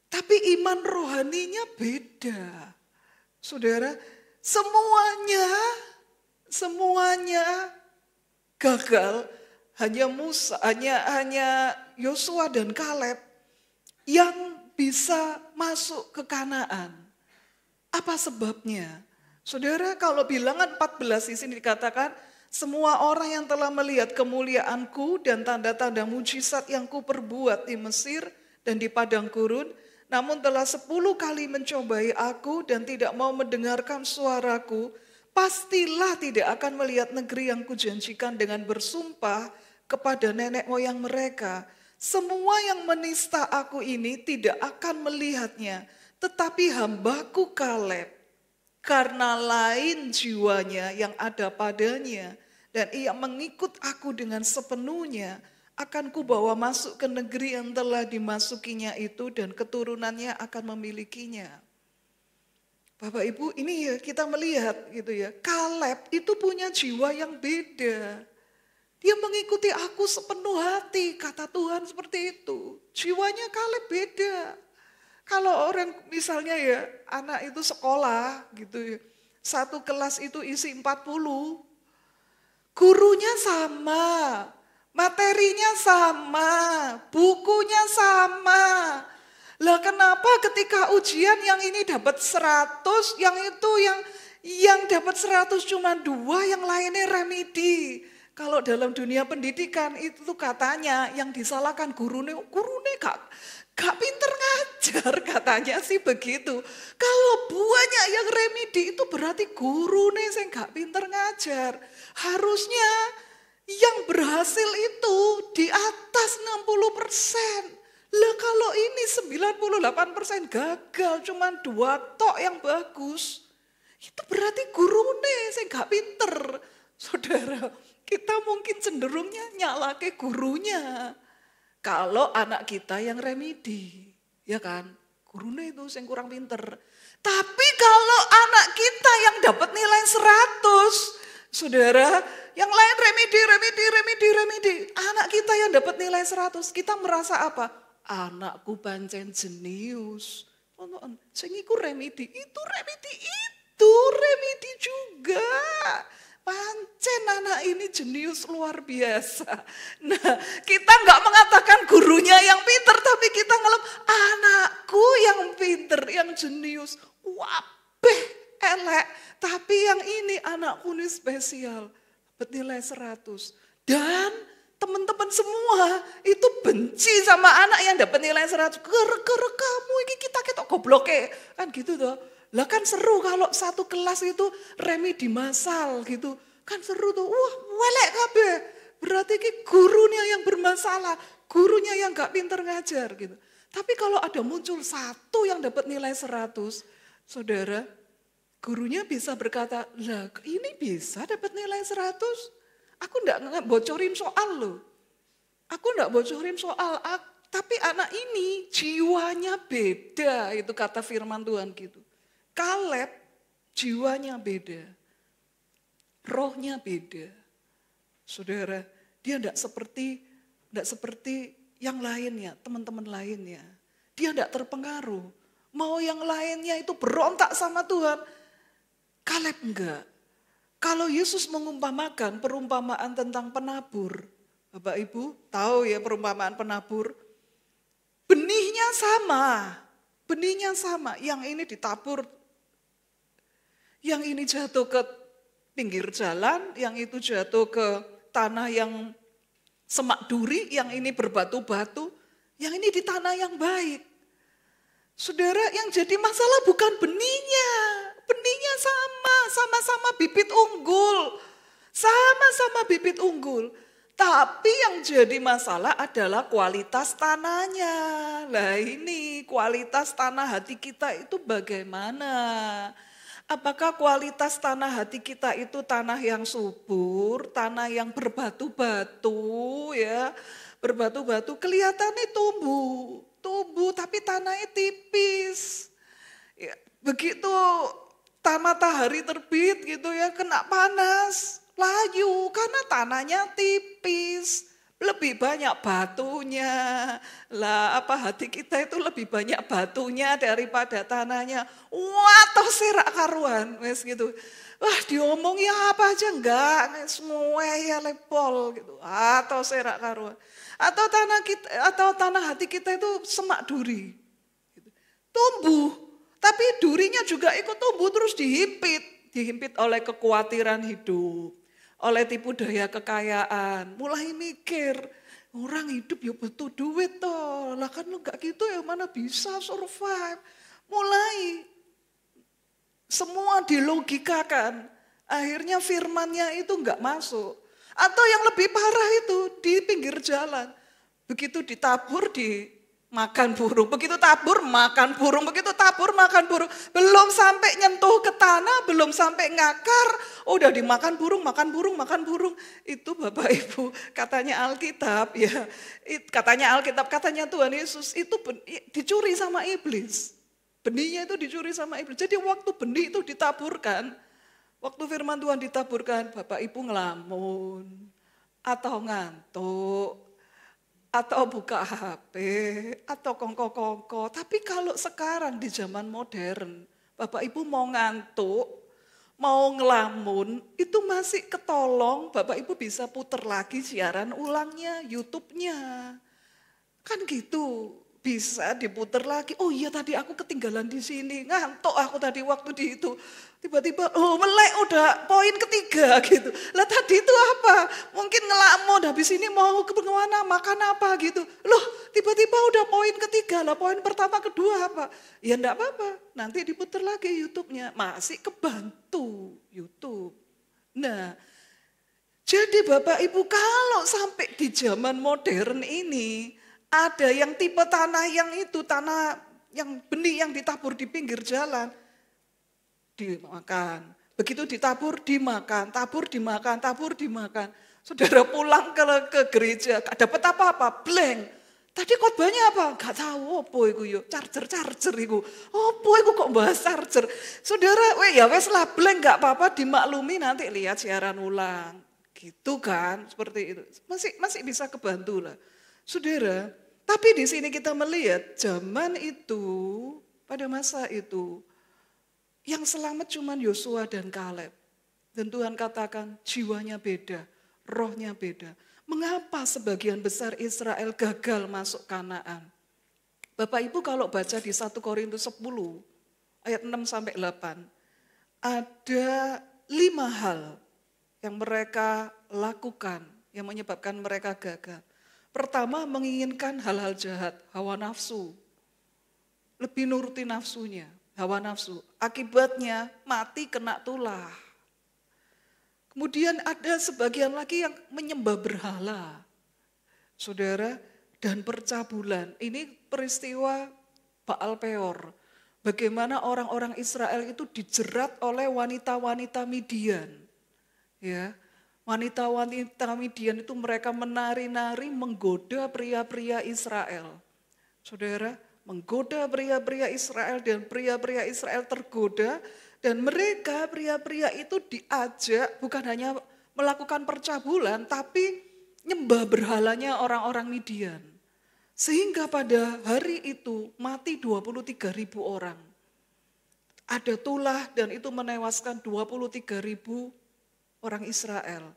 [SPEAKER 8] Tapi iman rohaninya beda. Saudara, semuanya gagal. Hanya Musa, hanya Yosua dan Kaleb yang bisa masuk ke Kanaan. Apa sebabnya? Saudara, kalau bilangan 14 di sini dikatakan, semua orang yang telah melihat kemuliaanku dan tanda-tanda mujizat yang kuperbuat di Mesir dan di padang gurun, namun telah 10 kali mencobai aku dan tidak mau mendengarkan suaraku, pastilah tidak akan melihat negeri yang kujanjikan dengan bersumpah kepada nenek moyang mereka. Semua yang menista aku ini tidak akan melihatnya, tetapi hambaku Kaleb, karena lain jiwanya yang ada padanya, dan ia mengikut aku dengan sepenuhnya, akan kubawa masuk ke negeri yang telah dimasukinya itu, dan keturunannya akan memilikinya. Bapak Ibu, ini ya kita melihat gitu ya, Kaleb itu punya jiwa yang beda. Dia mengikuti aku sepenuh hati, kata Tuhan seperti itu. Jiwanya Kaleb beda. Kalau orang misalnya ya, anak itu sekolah gitu ya, satu kelas itu isi 40, gurunya sama, materinya sama, bukunya sama. Lah kenapa ketika ujian yang ini dapat 100, yang itu yang dapat 100 cuma 2, yang lainnya remedi. Kalau dalam dunia pendidikan itu katanya yang disalahkan gurune gak pinter ngajar, katanya sih begitu. Kalau banyak yang remedi itu berarti gurune yang gak pinter ngajar. Harusnya yang berhasil itu di atas 60%. Lah kalau ini 98% gagal, cuma 2 tok yang bagus. Itu berarti gurune yang gak pinter. Saudara, kita mungkin cenderungnya nyalake gurunya. Kalau anak kita yang remedi, ya kan? Gurunya itu yang kurang pinter. Tapi kalau anak kita yang dapat nilai 100, saudara, yang lain remedi. Anak kita yang dapat nilai 100, kita merasa apa? Anakku pancen jenius. Sing iku remedi, itu remedi juga. Pancen anak ini jenius luar biasa. Nah, kita nggak mengatakan gurunya yang pinter, tapi kita ngelem anakku yang pinter, yang jenius. Wabeh, elek. Tapi yang ini anakku ini spesial. Dapat nilai 100. Dan teman-teman semua itu benci sama anak yang dapat nilai 100. Gara-gara kamu ini kita gobloke. Kan gitu toh. Lah kan seru kalau satu kelas itu remedi masal gitu. Kan seru tuh, wah welek kabeh. Berarti ki gurunya yang bermasalah, gurunya yang gak pinter ngajar gitu. Tapi kalau ada muncul satu yang dapat nilai 100, saudara, gurunya bisa berkata, lah ini bisa dapat nilai 100? Aku enggak bocorin soal loh. Tapi anak ini jiwanya beda, itu kata firman Tuhan gitu. Kaleb jiwanya beda, rohnya beda. Saudara, dia tidak seperti yang lainnya, teman-teman lainnya. Dia tidak terpengaruh. Mau yang lainnya itu berontak sama Tuhan, Kaleb enggak. Kalau Yesus mengumpamakan perumpamaan tentang penabur, Bapak Ibu tahu ya perumpamaan penabur, benihnya sama, yang ini ditabur, yang ini jatuh ke pinggir jalan, yang itu jatuh ke tanah yang semak duri, yang ini berbatu-batu, yang ini di tanah yang baik. Saudara, yang jadi masalah bukan benihnya sama-sama bibit unggul. Tapi yang jadi masalah adalah kualitas tanahnya. Lah ini kualitas tanah hati kita itu bagaimana? Apakah kualitas tanah hati kita itu tanah yang subur, tanah yang berbatu-batu ya. Berbatu-batu kelihatannya tumbuh tapi tanahnya tipis. Ya, begitu matahari terbit gitu ya, kena panas, layu karena tanahnya tipis. lebih banyak batunya. Lah hati kita itu lebih banyak batunya daripada tanahnya. Wah, toh serak karuan, wes gitu. Wah, diomongi apa aja enggak, semua ya lepol gitu. Atau serak karuan. Atau tanah hati kita itu semak duri. Gitu. Tumbuh, tapi durinya juga ikut tumbuh terus dihimpit oleh kekhawatiran hidup. Oleh tipu daya kekayaan, mulai mikir, orang hidup ya butuh duit toh, lah kan lu gak gitu ya mana bisa survive. Mulai semua dilogikakan, akhirnya firmannya itu gak masuk. Atau yang lebih parah itu di pinggir jalan, begitu ditabur makan burung, begitu tabur makan burung, begitu tabur makan burung. Belum sampai nyentuh ke tanah, belum sampai ngakar, udah dimakan burung, makan burung, makan burung. Itu Bapak Ibu, katanya Alkitab ya. Katanya Alkitab, katanya Tuhan Yesus itu dicuri sama iblis. Benihnya itu dicuri sama iblis. Jadi waktu benih itu ditaburkan, waktu firman Tuhan ditaburkan, Bapak Ibu ngelamun atau ngantuk, atau buka HP, atau kongko-kongko. Tapi kalau sekarang di zaman modern, Bapak Ibu mau ngantuk, mau ngelamun, itu masih ketolong. Bapak Ibu bisa puter lagi siaran ulangnya, YouTube-nya. Kan gitu, bisa diputer lagi. Oh iya tadi aku ketinggalan di sini, ngantuk aku tadi waktu di itu. Tiba-tiba, melek udah poin ketiga gitu. Lah tadi itu apa? Mungkin ngelamun, habis ini mau ke mana, makan apa gitu. Loh tiba-tiba udah poin ketiga, lah poin pertama kedua apa? Ya enggak apa-apa, nanti diputar lagi YouTube-nya. Masih kebantu YouTube. Nah, jadi Bapak Ibu kalau sampai di zaman modern ini, ada yang tipe tanah yang itu, tanah yang benih yang ditabur di pinggir jalan, dimakan. Begitu ditabur, dimakan. Tabur, dimakan. Tabur, dimakan. Saudara pulang ke gereja, gak dapat apa-apa, blank. Tadi khotbahnya apa? Gak tahu apa itu yuk. Charger itu. Apa itu kok bahas charger? Saudara, ya wes lah blank gak apa-apa, dimaklumi nanti lihat siaran ulang. Gitu kan, seperti itu. Masih bisa kebantu lah. Saudara, tapi di sini kita melihat zaman itu, pada masa itu, yang selamat cuma Yosua dan Kaleb. Dan Tuhan katakan jiwanya beda, rohnya beda. Mengapa sebagian besar Israel gagal masuk Kanaan? Bapak Ibu kalau baca di 1 Korintus 10 ayat 6 sampai 8, ada 5 hal yang mereka lakukan yang menyebabkan mereka gagal. Pertama, menginginkan hal-hal jahat, hawa nafsu. Lebih nuruti nafsunya. Hawa nafsu. Akibatnya mati kena tulah. Kemudian ada sebagian lagi yang menyembah berhala. Saudara, dan percabulan. Ini peristiwa Baal Peor. Bagaimana orang-orang Israel itu dijerat oleh wanita-wanita Midian. Ya, wanita-wanita Midian itu mereka menari-nari menggoda pria-pria Israel. Saudara, menggoda pria-pria Israel dan pria-pria Israel tergoda dan mereka pria-pria itu diajak bukan hanya melakukan percabulan tapi nyembah berhalanya orang-orang Midian. Sehingga pada hari itu mati 23.000 orang. Ada tulah dan itu menewaskan 23.000 orang Israel.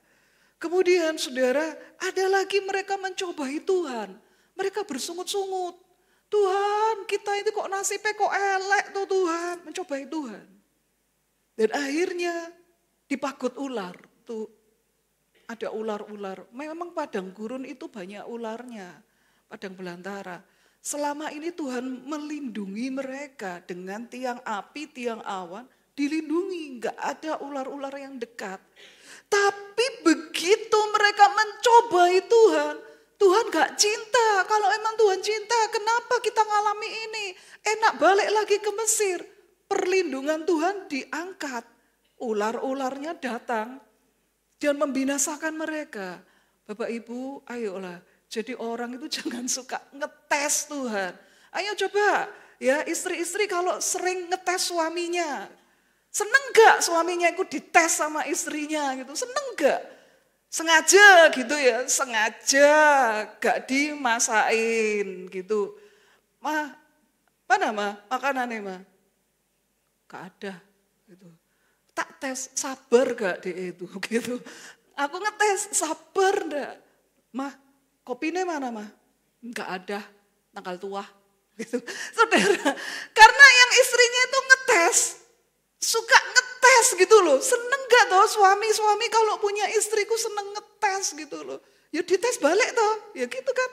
[SPEAKER 8] Kemudian saudara ada lagi mereka mencobai Tuhan. Mereka bersungut-sungut. Tuhan, kita itu kok nasibnya kok elek tuh Tuhan, mencobai Tuhan. Dan akhirnya dipagut ular, tuh ada ular-ular. Memang padang gurun itu banyak ularnya, padang belantara. Selama ini Tuhan melindungi mereka dengan tiang api, tiang awan, dilindungi, enggak ada ular-ular yang dekat. Tapi begitu mereka mencobai Tuhan, Tuhan gak cinta. Kalau emang Tuhan cinta, kenapa kita ngalami ini? Enak balik lagi ke Mesir. Perlindungan Tuhan diangkat. Ular-ularnya datang dan membinasakan mereka. Bapak Ibu, ayolah. Jadi orang itu jangan suka ngetes Tuhan. Ayo coba ya istri-istri kalau sering ngetes suaminya. Seneng gak suaminya itu dites sama istrinya gitu? Seneng gak? Sengaja gitu ya, sengaja gak dimasain gitu. Mana makanannya mah? Gak ada gitu. Tak tes, sabar gak dia itu gitu. Aku ngetes, sabar enggak? Mah, kopinya mana mah? Gak ada, tanggal tua gitu. Saudara, karena yang istrinya itu ngetes, suka ngetes gitu loh. Seneng gak toh suami-suami kalau punya istriku seneng ngetes gitu loh. Ya dites balik toh, ya gitu kan.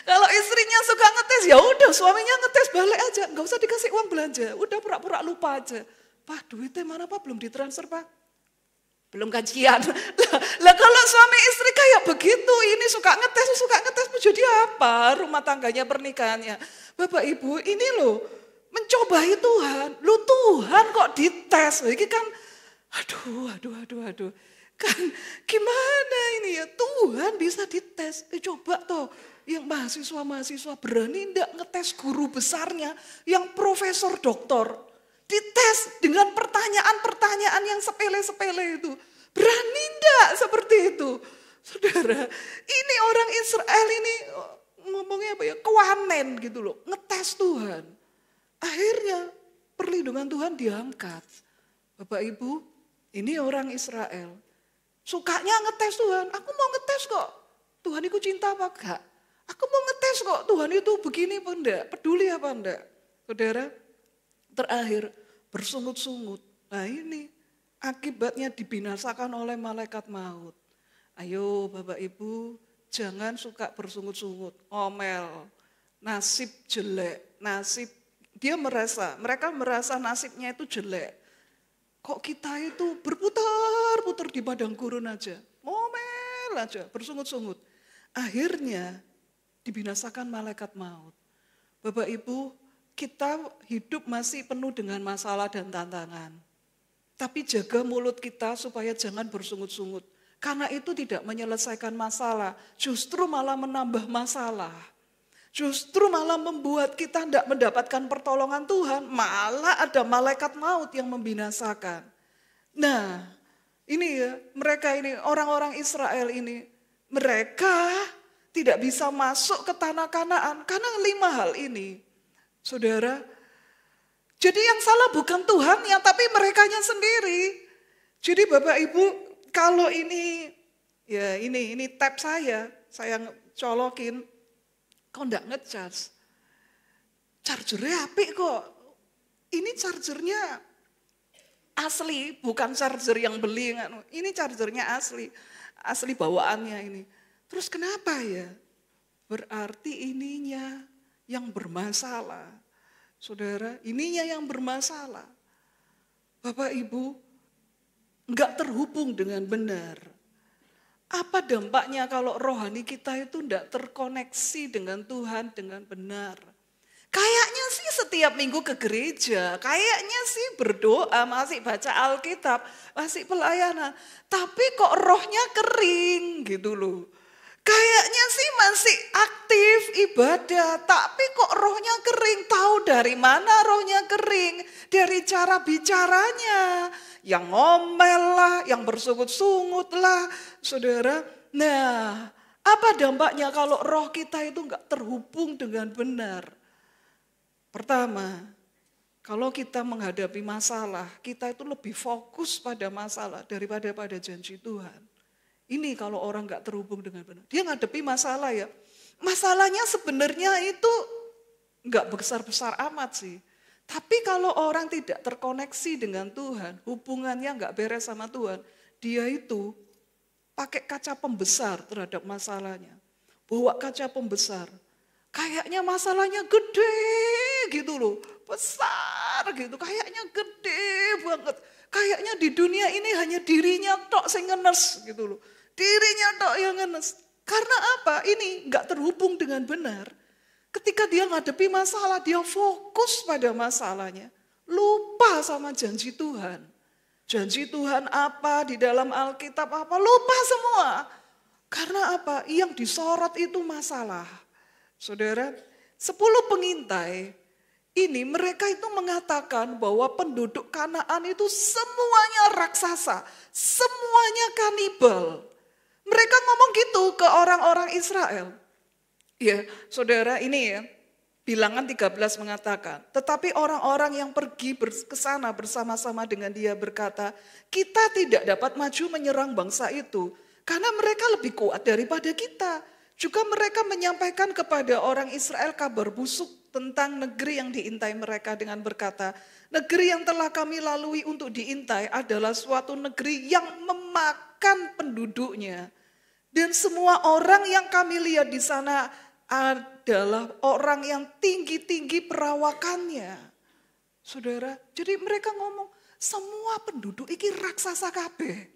[SPEAKER 8] Kalau istrinya suka ngetes, ya udah suaminya ngetes balik aja. Nggak usah dikasih uang belanja, udah pura-pura lupa aja. Pak duitnya mana Pak, belum ditransfer Pak. Belum gajian. Lah kalau suami istri kayak begitu, ini suka ngetes mau jadi apa rumah tangganya pernikahannya. Bapak Ibu ini loh mencobai Tuhan. Lu Tuhan kok dites. Ini kan aduh. Kan gimana ini ya, Tuhan bisa dites. Coba toh yang mahasiswa berani ndak ngetes guru besarnya yang profesor doktor. Dites dengan pertanyaan-pertanyaan yang sepele-sepele itu. Berani ndak seperti itu? Saudara, ini orang Israel ini ngomongnya apa ya, kewanen gitu loh. Ngetes Tuhan. Akhirnya perlindungan Tuhan diangkat. Bapak Ibu, ini orang Israel. Sukanya ngetes Tuhan. Aku mau ngetes kok. Tuhan itu cinta apa enggak? Aku mau ngetes kok. Tuhan itu begini apa enggak? Peduli apa enggak? Saudara, terakhir bersungut-sungut. Nah ini akibatnya dibinasakan oleh malaikat maut. Ayo Bapak Ibu, jangan suka bersungut-sungut, ngomel, nasib jelek, mereka merasa nasibnya itu jelek. Kok kita itu berputar-putar di padang gurun aja, ngomel aja, bersungut-sungut. Akhirnya dibinasakan malaikat maut. Bapak Ibu, kita hidup masih penuh dengan masalah dan tantangan. Tapi jaga mulut kita supaya jangan bersungut-sungut. Karena itu tidak menyelesaikan masalah, justru malah menambah masalah. Justru malah membuat kita tidak mendapatkan pertolongan Tuhan, malah ada malaikat maut yang membinasakan. Nah, ini ya, mereka ini, orang-orang Israel ini, mereka tidak bisa masuk ke tanah Kanaan karena 5 hal ini. Saudara, jadi yang salah bukan Tuhan ya, tapi merekanya sendiri. Jadi Bapak Ibu, kalau ini, ya ini tab saya colokin, kok enggak ngecas? Chargernya apik kok. Ini chargernya asli, bukan charger yang beli. Ini chargernya asli bawaannya ini. Terus kenapa ya? Berarti ininya yang bermasalah. Saudara, ininya yang bermasalah. Bapak Ibu, enggak terhubung dengan benar. Apa dampaknya kalau rohani kita itu enggak terkoneksi dengan Tuhan dengan benar? Kayaknya sih setiap minggu ke gereja, kayaknya sih berdoa, masih baca Alkitab, masih pelayanan. Tapi kok rohnya kering gitu loh. Kayaknya sih masih aktif ibadah, tapi kok rohnya kering. Tahu dari mana rohnya kering? Dari cara bicaranya. Yang ngomel lah, yang bersungut-sungut lah, saudara. Nah, apa dampaknya kalau roh kita itu enggak terhubung dengan benar? Pertama, kalau kita menghadapi masalah, kita itu lebih fokus pada masalah daripada pada janji Tuhan. Ini kalau orang gak terhubung dengan benar. Dia ngadepi masalah ya. Masalahnya sebenarnya itu gak besar-besar amat sih. Tapi kalau orang tidak terkoneksi dengan Tuhan, hubungannya gak beres sama Tuhan, dia itu pakai kaca pembesar terhadap masalahnya. Bawa kaca pembesar. Kayaknya masalahnya gede gitu loh. Besar gitu, kayaknya gede banget. Kayaknya di dunia ini hanya dirinya tok sing ngenes gitu loh. Dirinya tok yang ngenes. Karena apa? Ini enggak terhubung dengan benar. Ketika dia ngadepi masalah, dia fokus pada masalahnya. Lupa sama janji Tuhan. Janji Tuhan apa di dalam Alkitab apa, lupa semua. Karena apa? Yang disorot itu masalah. Saudara, 10 pengintai ini mereka itu mengatakan bahwa penduduk Kanaan itu semuanya raksasa, semuanya kanibal. Mereka ngomong gitu ke orang-orang Israel. Ya, saudara, ini ya, Bilangan 13 mengatakan, tetapi orang-orang yang pergi ke sana bersama-sama dengan dia berkata, kita tidak dapat maju menyerang bangsa itu, karena mereka lebih kuat daripada kita. Juga mereka menyampaikan kepada orang Israel kabar busuk tentang negeri yang diintai mereka dengan berkata, negeri yang telah kami lalui untuk diintai adalah suatu negeri yang memakan penduduknya. Dan semua orang yang kami lihat di sana adalah orang yang tinggi-tinggi perawakannya. Saudara, jadi mereka ngomong, semua penduduk ini raksasa kabeh.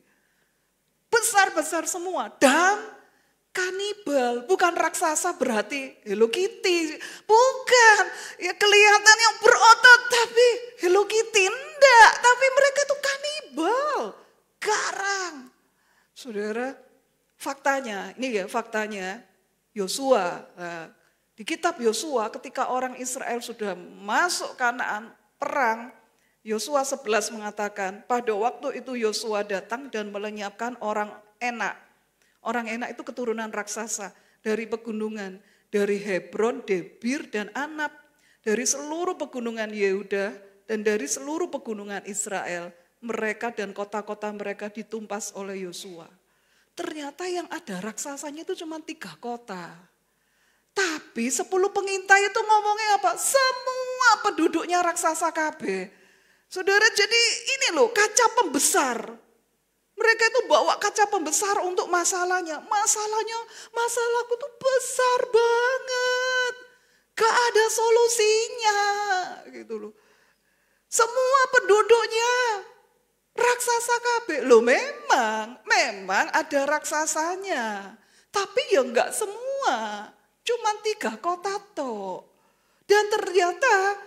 [SPEAKER 8] Besar-besar semua dan kanibal. Bukan raksasa berarti Hello Kitty. Bukan, ya kelihatan yang berotot tapi Hello Kitty. Enggak, tapi mereka itu kanibal. Garang. Saudara, faktanya, ini ya faktanya, Yosua, di kitab Yosua ketika orang Israel sudah masuk Kanaan perang, Yosua 11 mengatakan pada waktu itu Yosua datang dan melenyapkan orang Enak. Orang Enak itu keturunan raksasa dari pegunungan, dari Hebron, Debir dan Anab, dari seluruh pegunungan Yehuda dan dari seluruh pegunungan Israel. Mereka dan kota-kota mereka ditumpas oleh Yosua. Ternyata yang ada raksasanya itu cuma 3 kota. Tapi 10 pengintai itu ngomongnya apa? Semua penduduknya raksasa KB. Saudara, jadi ini loh kaca pembesar. Mereka itu bawa kaca pembesar untuk masalahnya. Masalahku tuh besar banget. Gak ada solusinya. Gitu loh. Semua penduduknya raksasa kabeh. Loh memang ada raksasanya. Tapi ya enggak semua. Cuma 3 kota toh. Dan ternyata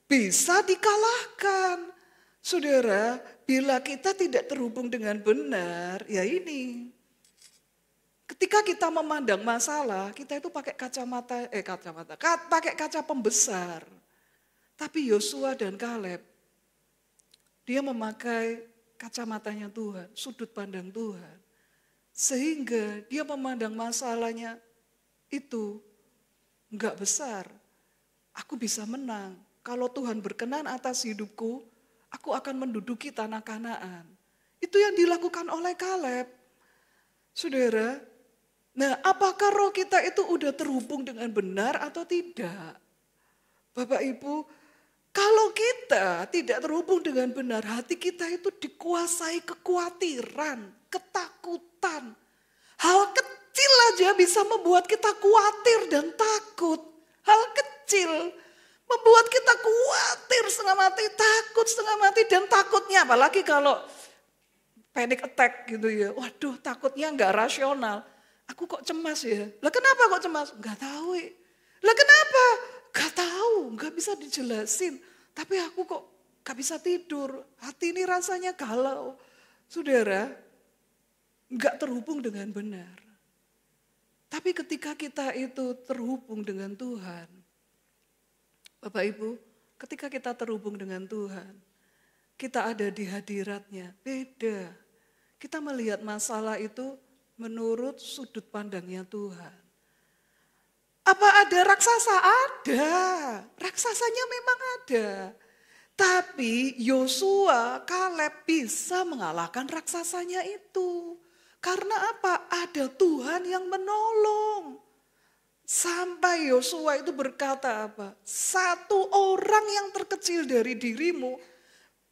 [SPEAKER 8] bisa dikalahkan. Saudara, bila kita tidak terhubung dengan benar, ya ini. Ketika kita memandang masalah, kita itu pakai pakai kaca pembesar. Tapi Yosua dan Kaleb, dia memakai kacamatanya Tuhan, sudut pandang Tuhan. Sehingga dia memandang masalahnya itu enggak besar. Aku bisa menang. Kalau Tuhan berkenan atas hidupku, aku akan menduduki tanah Kanaan. Itu yang dilakukan oleh Kaleb. Saudara, nah apakah roh kita itu udah terhubung dengan benar atau tidak? Bapak Ibu, kalau kita tidak terhubung dengan benar, hati kita itu dikuasai kekhawatiran, ketakutan. Hal kecil aja bisa membuat kita khawatir dan takut. Hal kecil membuat kita khawatir setengah mati, takut setengah mati, dan takutnya apalagi kalau panic attack gitu ya. Waduh, takutnya nggak rasional. Aku kok cemas ya? Lah kenapa kok cemas? Nggak tahu. Lah kenapa? Nggak tahu, nggak bisa dijelasin. Tapi aku kok nggak bisa tidur. Hati ini rasanya galau. Saudara, nggak terhubung dengan benar. Tapi ketika kita itu terhubung dengan Tuhan, Bapak Ibu, ketika kita terhubung dengan Tuhan, kita ada di hadiratnya, beda. Kita melihat masalah itu menurut sudut pandangnya Tuhan. Apa ada raksasa? Ada. Raksasanya memang ada. Tapi Yosua, Kaleb bisa mengalahkan raksasanya itu. Karena apa? Ada Tuhan yang menolong. Sampai Yosua itu berkata apa? 1 orang yang terkecil dari dirimu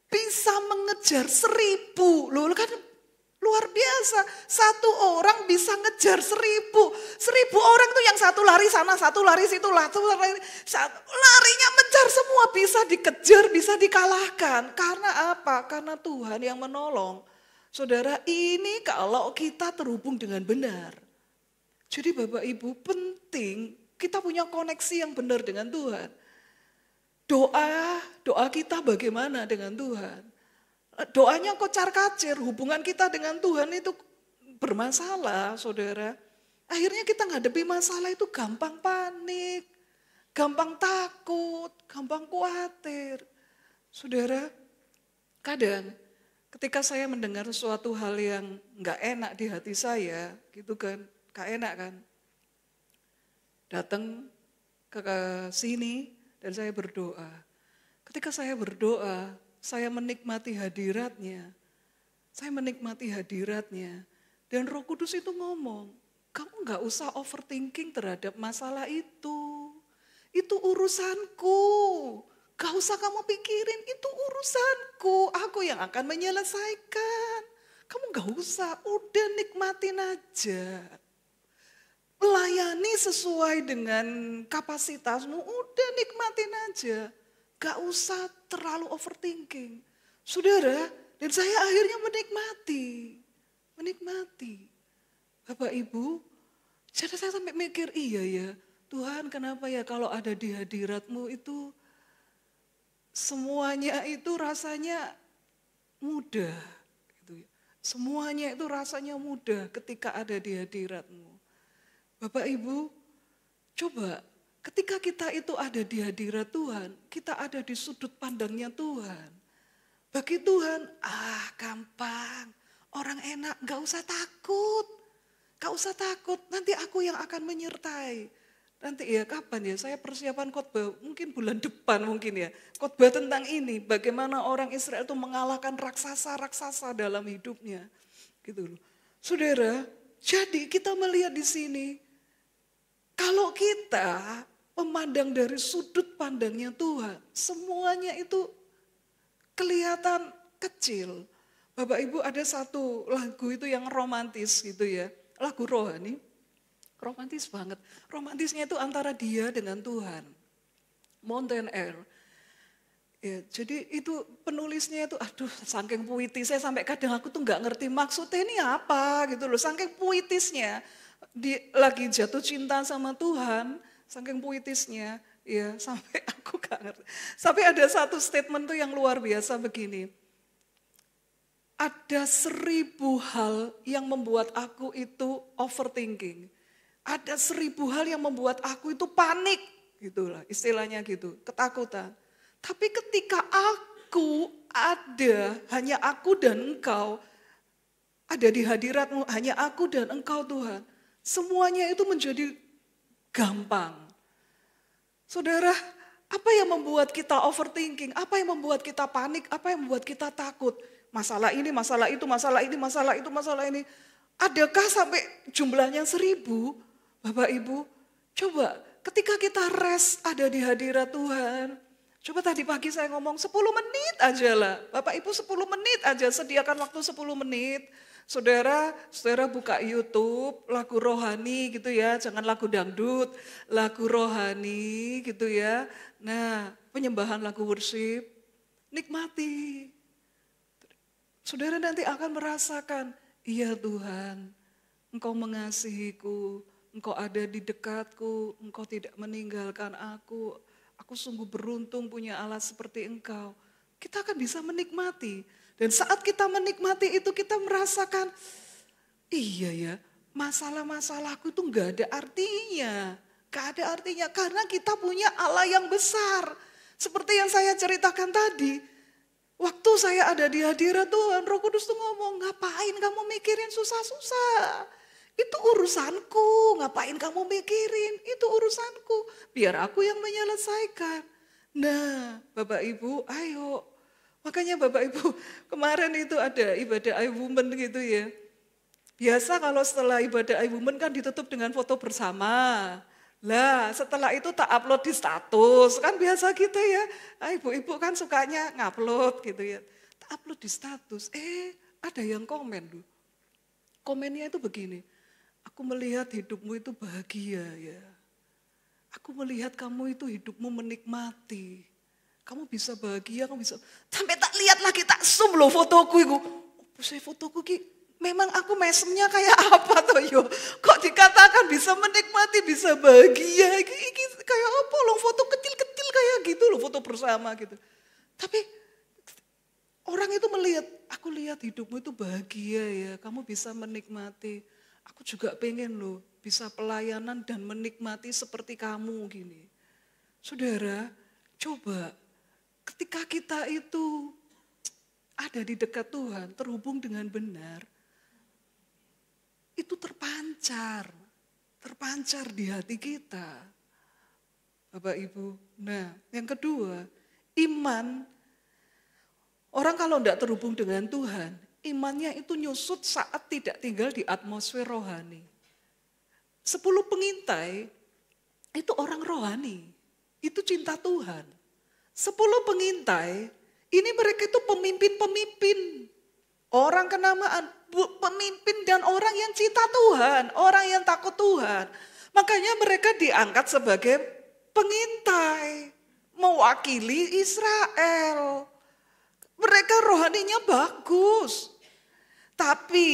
[SPEAKER 8] bisa mengejar 1000. Loh kan luar biasa. 1 orang bisa ngejar 1000. 1000 orang itu yang 1 lari sana, 1 lari situ, larinya mencar semua, bisa dikejar, bisa dikalahkan. Karena apa? Karena Tuhan yang menolong. Saudara, ini kalau kita terhubung dengan benar. Jadi Bapak Ibu, penting kita punya koneksi yang benar dengan Tuhan. Doa kita bagaimana dengan Tuhan? Doanya kocar-kacir, hubungan kita dengan Tuhan itu bermasalah, saudara. Akhirnya kita ngadepi masalah itu gampang panik, gampang takut, gampang khawatir. Saudara, kadang ketika saya mendengar sesuatu hal yang nggak enak di hati saya, gitu kan, nggak enak kan, datang ke sini dan saya berdoa. Ketika saya berdoa, saya menikmati hadiratnya. Saya menikmati hadiratnya. Dan Roh Kudus itu ngomong, kamu nggak usah overthinking terhadap masalah itu. Itu urusanku. Gak usah kamu pikirin, itu urusanku. Aku yang akan menyelesaikan. Kamu gak usah, udah nikmatin aja. Melayani sesuai dengan kapasitasmu, udah nikmatin aja. Gak usah terlalu overthinking. Saudara, dan saya akhirnya menikmati. Bapak Ibu, jadi saya sampai mikir, iya ya, Tuhan kenapa ya kalau ada di hadirat-Mu itu semuanya itu rasanya mudah. Gitu. Semuanya itu rasanya mudah ketika ada di hadirat-Mu. Bapak Ibu, coba ketika kita itu ada di hadirat Tuhan, kita ada di sudut pandangnya Tuhan. Bagi Tuhan, gampang, orang enak, gak usah takut. Gak usah takut, nanti aku yang akan menyertai. Nanti ya kapan ya, saya persiapan khotbah mungkin bulan depan mungkin ya. Khotbah tentang ini, bagaimana orang Israel itu mengalahkan raksasa-raksasa dalam hidupnya. Gitu loh. Saudara, jadi kita melihat di sini, kalau kita memandang dari sudut pandangnya Tuhan, semuanya itu kelihatan kecil. Bapak Ibu ada satu lagu itu yang romantis gitu ya, lagu rohani. Romantis banget. Romantisnya itu antara dia dengan Tuhan. Mountain Air. Ya, jadi itu penulisnya itu, saking puitisnya sampai kadang aku tuh nggak ngerti maksudnya ini apa gitu loh. Saking puitisnya, lagi jatuh cinta sama Tuhan, saking puitisnya, ya sampai aku nggak ngerti. Sampai ada satu statement tuh yang luar biasa begini. Ada 1000 hal yang membuat aku itu overthinking. Ada 1000 hal yang membuat aku itu panik, gitulah istilahnya gitu, ketakutan. Tapi ketika aku ada, hanya aku dan Engkau, ada di hadirat-Mu, hanya aku dan Engkau Tuhan, semuanya itu menjadi gampang. Saudara, apa yang membuat kita overthinking? Apa yang membuat kita panik? Apa yang membuat kita takut? Masalah ini, masalah itu, masalah ini, masalah itu, masalah ini. Adakah sampai jumlahnya 1000? Bapak Ibu, coba ketika kita rest ada di hadirat Tuhan. Coba tadi pagi saya ngomong 10 menit aja lah. Bapak Ibu 10 menit aja, sediakan waktu 10 menit. Saudara buka YouTube, lagu rohani gitu ya, jangan lagu dangdut, lagu rohani gitu ya. Nah, penyembahan lagu worship, nikmati. Saudara nanti akan merasakan, iya Tuhan, Engkau mengasihiku, Engkau ada di dekatku, Engkau tidak meninggalkan aku. Aku sungguh beruntung punya Allah seperti Engkau. Kita akan bisa menikmati. Dan saat kita menikmati itu kita merasakan, iya ya, masalah-masalahku itu gak ada artinya. Gak ada artinya karena kita punya Allah yang besar. Seperti yang saya ceritakan tadi. Waktu saya ada di hadirat Tuhan, Roh Kudus tuh ngomong, ngapain kamu mikirin susah-susah? Itu urusanku, ngapain kamu mikirin? Itu urusanku, biar aku yang menyelesaikan. Nah, Bapak Ibu, ayo. Makanya Bapak Ibu, kemarin itu ada ibadah iWomen gitu ya. Biasa kalau setelah ibadah iWomen kan ditutup dengan foto bersama. Lah, setelah itu tak upload di status, kan biasa gitu ya. Ibu-ibu kan sukanya ngupload gitu ya. Tak upload di status, ada yang komen loh. Komennya itu begini, aku melihat hidupmu itu bahagia ya. Aku melihat kamu itu hidupmu menikmati. Kamu bisa bahagia, kamu bisa. Sampai tak lihat lagi, tak zoom loh fotoku itu. Saya fotoku ki, memang aku mesemnya kayak apa toh yo? Kok dikatakan bisa menikmati, bisa bahagia? Iki kayak apa loh, foto kecil-kecil kayak gitu loh, foto bersama gitu. Tapi orang itu melihat, aku lihat hidupmu itu bahagia ya, kamu bisa menikmati. Aku juga pengen loh bisa pelayanan dan menikmati seperti kamu gini. Saudara, coba ketika kita itu ada di dekat Tuhan, terhubung dengan benar, itu terpancar di hati kita. Bapak Ibu. Nah, yang kedua, iman. Orang kalau tidak terhubung dengan Tuhan, imannya itu nyusut saat tidak tinggal di atmosfer rohani. 10 pengintai itu orang rohani, itu cinta Tuhan. 10 pengintai, ini mereka itu pemimpin-pemimpin, orang kenamaan, pemimpin dan orang yang cinta Tuhan, orang yang takut Tuhan. Makanya mereka diangkat sebagai pengintai, mewakili Israel. Mereka rohaninya bagus. Tapi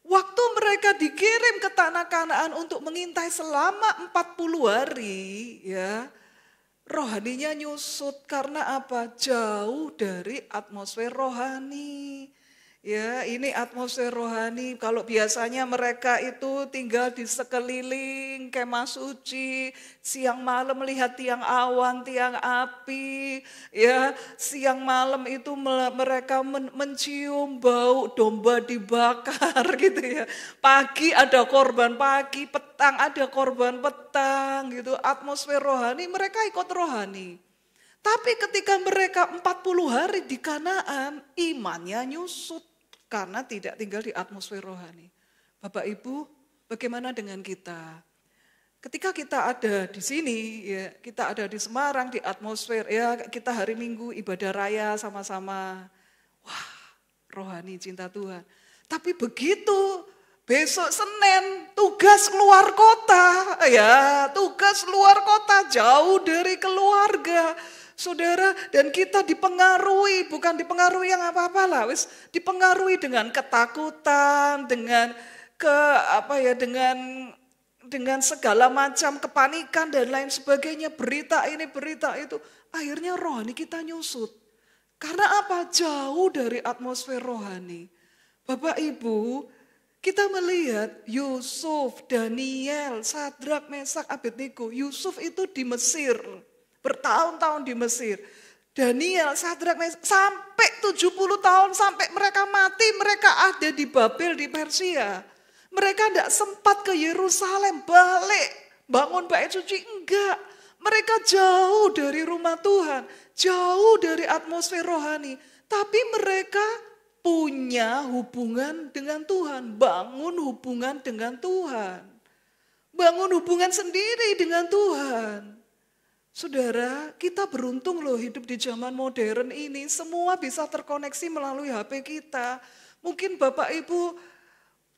[SPEAKER 8] waktu mereka dikirim ke tanah Kanaan untuk mengintai selama 40 hari, ya, rohaninya nyusut karena apa? Jauh dari atmosfer rohani. Ya, ini atmosfer rohani. Kalau biasanya mereka itu tinggal di sekeliling kemah suci, siang malam melihat tiang awan, tiang api, ya, siang malam itu mereka mencium bau domba dibakar gitu ya. Pagi ada korban pagi, petang ada korban petang gitu. Atmosfer rohani, mereka ikut rohani. Tapi ketika mereka 40 hari di Kanaan, imannya nyusut. Karena tidak tinggal di atmosfer rohani. Bapak Ibu, bagaimana dengan kita? Ketika kita ada di sini, ya, kita ada di Semarang, di atmosfer, ya, kita hari Minggu ibadah raya sama-sama. Wah, rohani cinta Tuhan. Tapi begitu besok Senin tugas luar kota, ya, tugas luar kota jauh dari keluarga. Saudara, dan kita dipengaruhi, bukan dipengaruhi yang apa-apa lah, wis dipengaruhi dengan ketakutan, dengan dengan segala macam kepanikan dan lain sebagainya, berita ini, berita itu, akhirnya rohani kita nyusut. Karena apa? Jauh dari atmosfer rohani. Bapak Ibu, kita melihat Yusuf, Daniel, Sadrak, Mesak, Abednego. Yusuf itu di Mesir. Bertahun-tahun di Mesir. Daniel, Sadrak, Mesak, sampai 70 tahun, sampai mereka mati, mereka ada di Babel, di Persia. Mereka tidak sempat ke Yerusalem, balik, bangun bait suci, enggak. Mereka jauh dari rumah Tuhan, jauh dari atmosfer rohani. Tapi mereka punya hubungan dengan Tuhan, bangun hubungan dengan Tuhan. Bangun hubungan sendiri dengan Tuhan. Saudara, kita beruntung loh hidup di zaman modern ini. Semua bisa terkoneksi melalui HP kita. Mungkin Bapak Ibu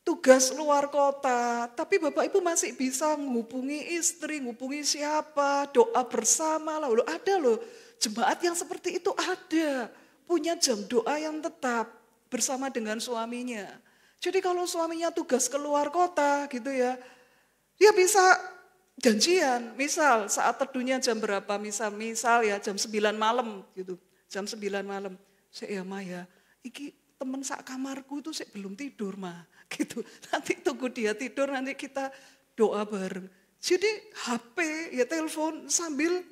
[SPEAKER 8] tugas luar kota, tapi Bapak Ibu masih bisa menghubungi istri, menghubungi siapa, doa bersama lah. Ada loh, jemaat yang seperti itu ada. Punya jam doa yang tetap bersama dengan suaminya. Jadi kalau suaminya tugas keluar kota gitu ya, dia bisa janjian, misal saat teduhnya jam berapa, misal ya jam 9 malam gitu. Jam 9 malam. Saya ya Maya, iki temen sak kamarku itu saya belum tidur mah gitu. Nanti tunggu dia tidur, nanti kita doa bareng. Jadi HP ya telepon sambil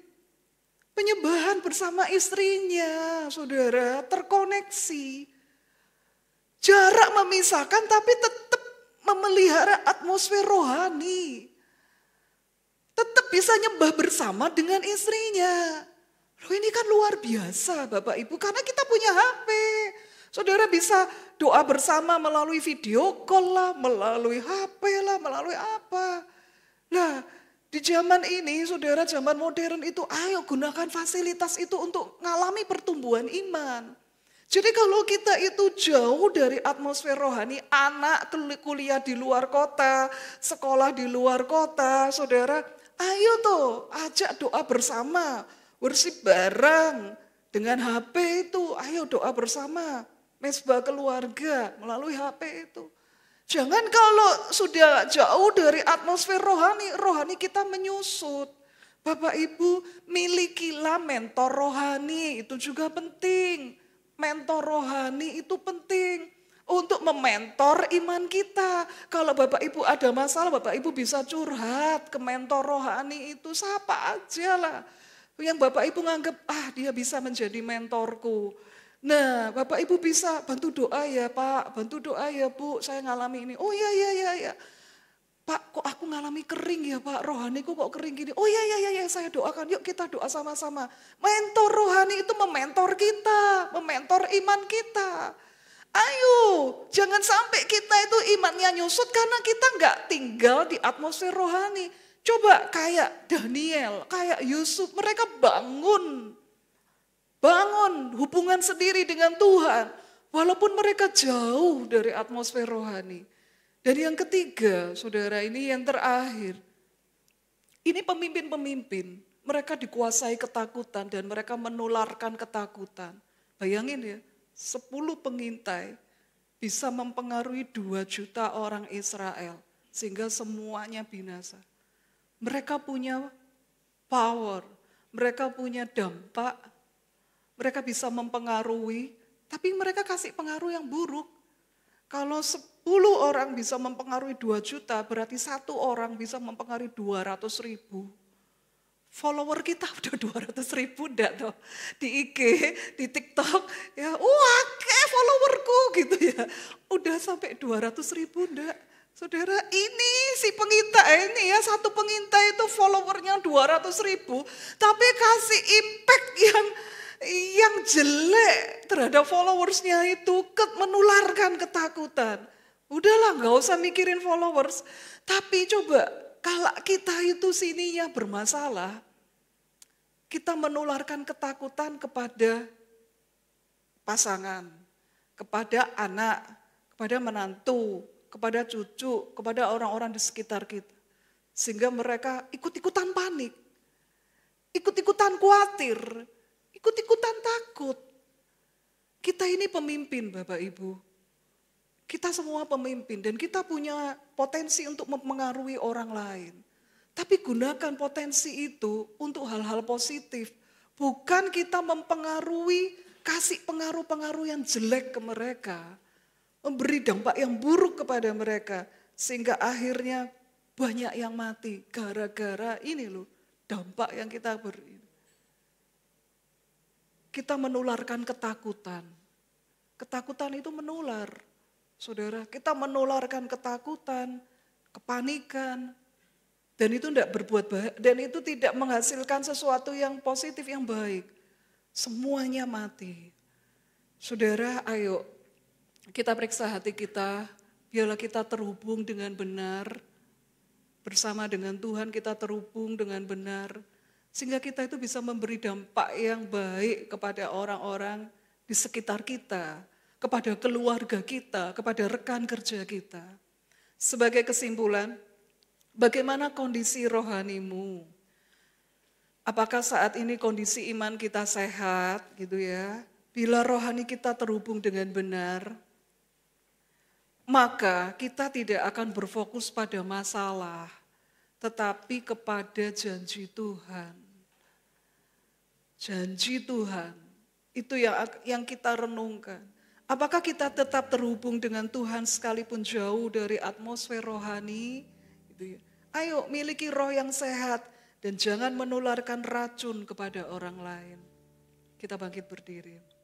[SPEAKER 8] penyembahan bersama istrinya, saudara, terkoneksi. Jarak memisahkan tapi tetap memelihara atmosfer rohani. Tetap bisa nyembah bersama dengan istrinya. Loh ini kan luar biasa Bapak Ibu, karena kita punya HP. Saudara bisa doa bersama melalui video call lah, melalui HP lah, melalui apa. Nah di zaman ini, saudara, zaman modern itu, ayo gunakan fasilitas itu untuk mengalami pertumbuhan iman. Jadi kalau kita itu jauh dari atmosfer rohani, anak kuliah di luar kota, sekolah di luar kota, saudara, ayo tuh ajak doa bersama, worship bareng dengan HP itu, ayo doa bersama, mesbah keluarga melalui HP itu. Jangan kalau sudah jauh dari atmosfer rohani, rohani kita menyusut. Bapak Ibu, milikilah mentor rohani, itu juga penting. Mentor rohani itu penting. untuk mementor iman kita. Kalau Bapak Ibu ada masalah, Bapak Ibu bisa curhat ke mentor rohani itu, siapa aja lah. Yang Bapak Ibu nganggap, dia bisa menjadi mentorku. Nah, Bapak Ibu bisa bantu doa ya Pak, bantu doa ya Bu, saya ngalami ini. Oh iya. Pak, kok aku ngalami kering ya Pak, rohaniku kok kering gini. Oh iya, saya doakan, yuk kita doa sama-sama. Mentor rohani itu mementor kita, mementor iman kita. Ayo, jangan sampai kita itu imannya nyusut karena kita nggak tinggal di atmosfer rohani. Coba kayak Daniel, kayak Yusuf, mereka bangun hubungan sendiri dengan Tuhan. Walaupun mereka jauh dari atmosfer rohani. Dan yang ketiga, saudara, ini yang terakhir. Ini pemimpin-pemimpin, mereka dikuasai ketakutan dan mereka menularkan ketakutan. Bayangin ya, 10 pengintai bisa mempengaruhi 2 juta orang Israel. Sehingga semuanya binasa. Mereka punya power, mereka punya dampak, mereka bisa mempengaruhi, tapi mereka kasih pengaruh yang buruk. Kalau 10 orang bisa mempengaruhi 2 juta, berarti 1 orang bisa mempengaruhi 200.000. Follower kita udah 200.000 enggak toh? Di IG, di TikTok, ya kayak followerku gitu ya. Udah sampai 200.000 enggak? Saudara, ini si pengintai ini ya, 1 pengintai itu followernya 200.000, tapi kasih impact yang jelek terhadap followersnya itu, menularkan ketakutan. Udahlah, gak usah mikirin followers. Tapi coba, kalau kita itu sininya bermasalah, kita menularkan ketakutan kepada pasangan, kepada anak, kepada menantu, kepada cucu, kepada orang-orang di sekitar kita. Sehingga mereka ikut-ikutan panik, ikut-ikutan khawatir, ikut-ikutan takut. Kita ini pemimpin Bapak Ibu. Kita semua pemimpin dan kita punya potensi untuk mempengaruhi orang lain. Tapi gunakan potensi itu untuk hal-hal positif. Bukan kita mempengaruhi, kasih pengaruh-pengaruh yang jelek ke mereka. Memberi dampak yang buruk kepada mereka. Sehingga akhirnya banyak yang mati. Gara-gara ini loh, dampak yang kita beri. Kita menularkan ketakutan. Ketakutan itu menular. Saudara, kita menularkan ketakutan, kepanikan, dan itu tidak berbuat baik, dan itu tidak menghasilkan sesuatu yang positif, yang baik. Semuanya mati. Saudara, ayo kita periksa hati kita, biarlah kita terhubung dengan benar, bersama dengan Tuhan kita terhubung dengan benar, sehingga kita itu bisa memberi dampak yang baik kepada orang-orang di sekitar kita, kepada keluarga kita, kepada rekan kerja kita. Sebagai kesimpulan, bagaimana kondisi rohanimu? Apakah saat ini kondisi iman kita sehat gitu ya? Bila rohani kita terhubung dengan benar, maka kita tidak akan berfokus pada masalah, tetapi kepada janji Tuhan. Janji Tuhan, itu yang kita renungkan. Apakah kita tetap terhubung dengan Tuhan sekalipun jauh dari atmosfer rohani? Gitu ya. Ayo miliki roh yang sehat dan jangan menularkan racun kepada orang lain. Kita bangkit berdiri.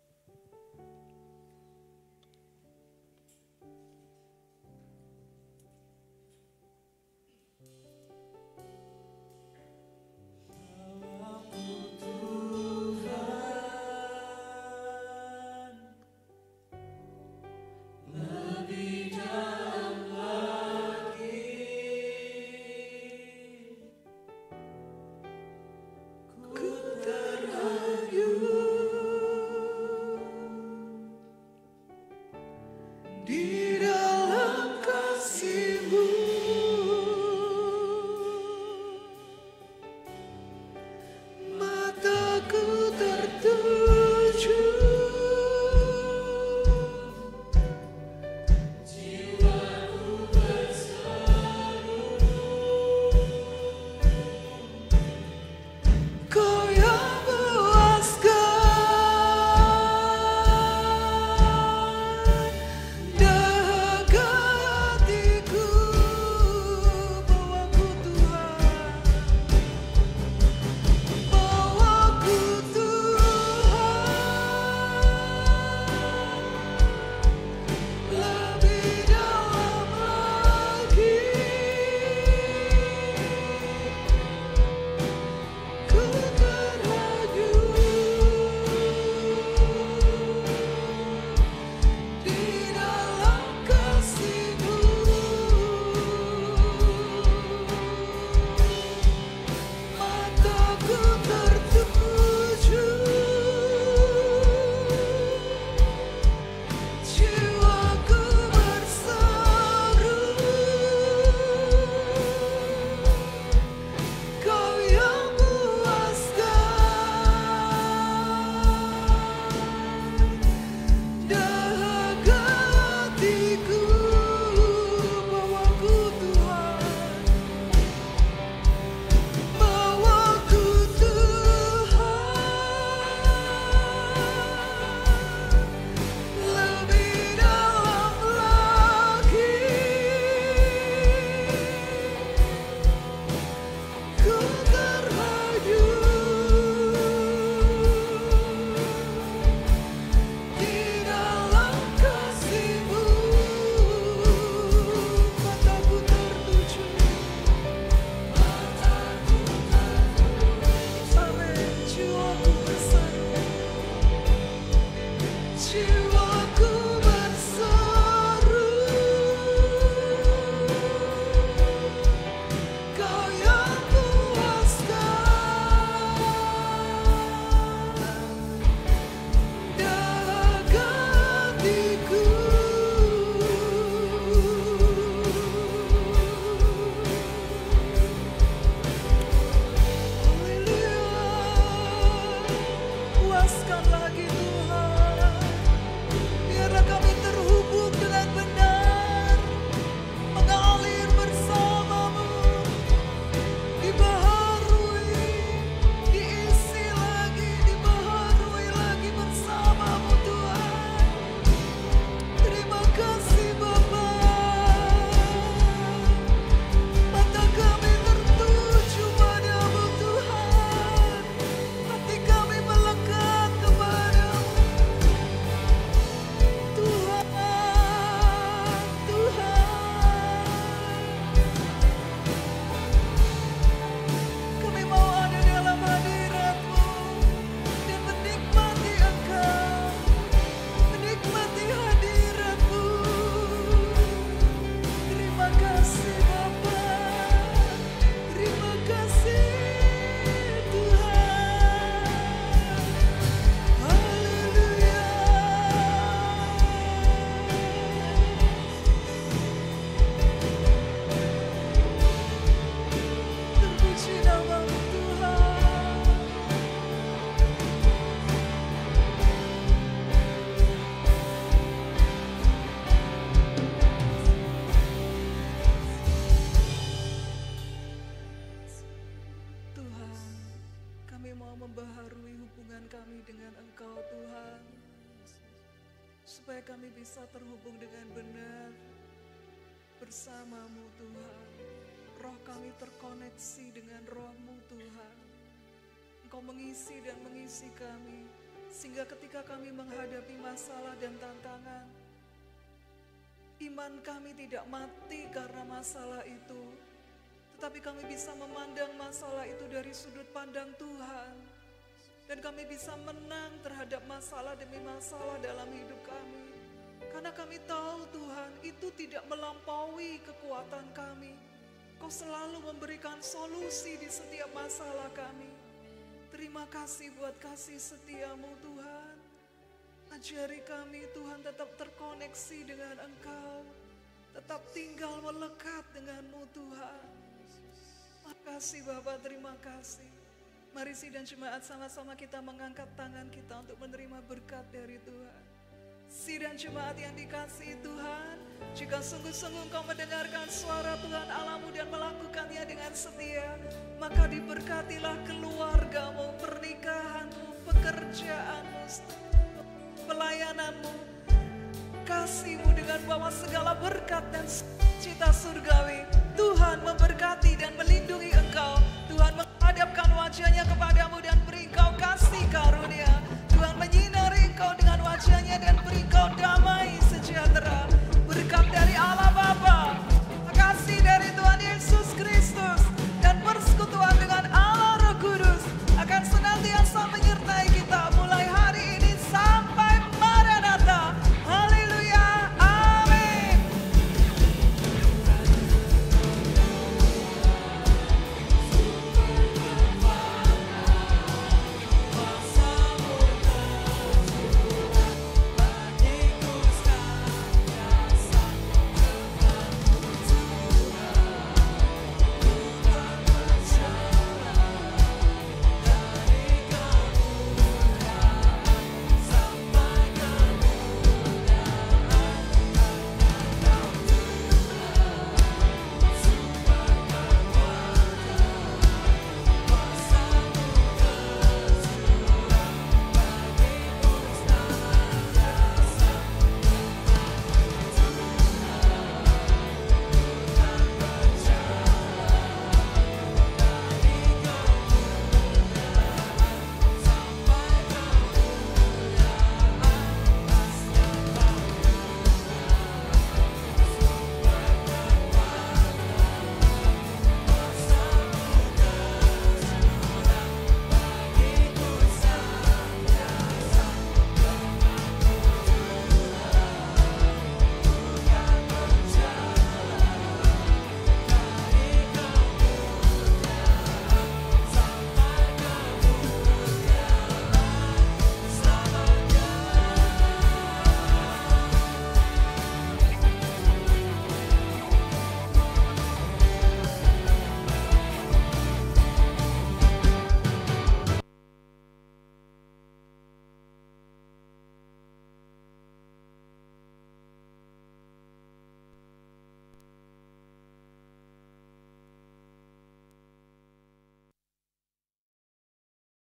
[SPEAKER 8] kami mau membaharui hubungan kami dengan Engkau Tuhan. Supaya kami bisa terhubung dengan benar bersama-Mu Tuhan. Roh kami terkoneksi dengan Roh-Mu Tuhan. Engkau mengisi dan mengisi kami, sehingga ketika kami menghadapi masalah dan tantangan, iman kami tidak mati karena masalah itu, tetapi kami bisa memandang masalah itu dari sudut pandang Tuhan. Dan kami bisa menang terhadap masalah demi masalah dalam hidup kami. Karena kami tahu Tuhan, itu tidak melampaui kekuatan kami. Kau selalu memberikan solusi di setiap masalah kami. Terima kasih buat kasih setia-Mu Tuhan. Ajari kami Tuhan tetap terkoneksi dengan Engkau. Tetap tinggal melekat dengan-Mu Tuhan. Makasih Bapak, terima kasih. Mari sidang jemaat sama-sama kita mengangkat tangan kita untuk menerima berkat dari Tuhan. Sidang jemaat yang dikasihi Tuhan, jika sungguh-sungguh engkau mendengarkan suara Tuhan Allahmu dan melakukannya dengan setia, maka diberkatilah keluargamu, pernikahanmu, pekerjaanmu, pelayananmu, kasihmu dengan bawa segala berkat dan cita surgawi. Tuhan memberkati dan melindungi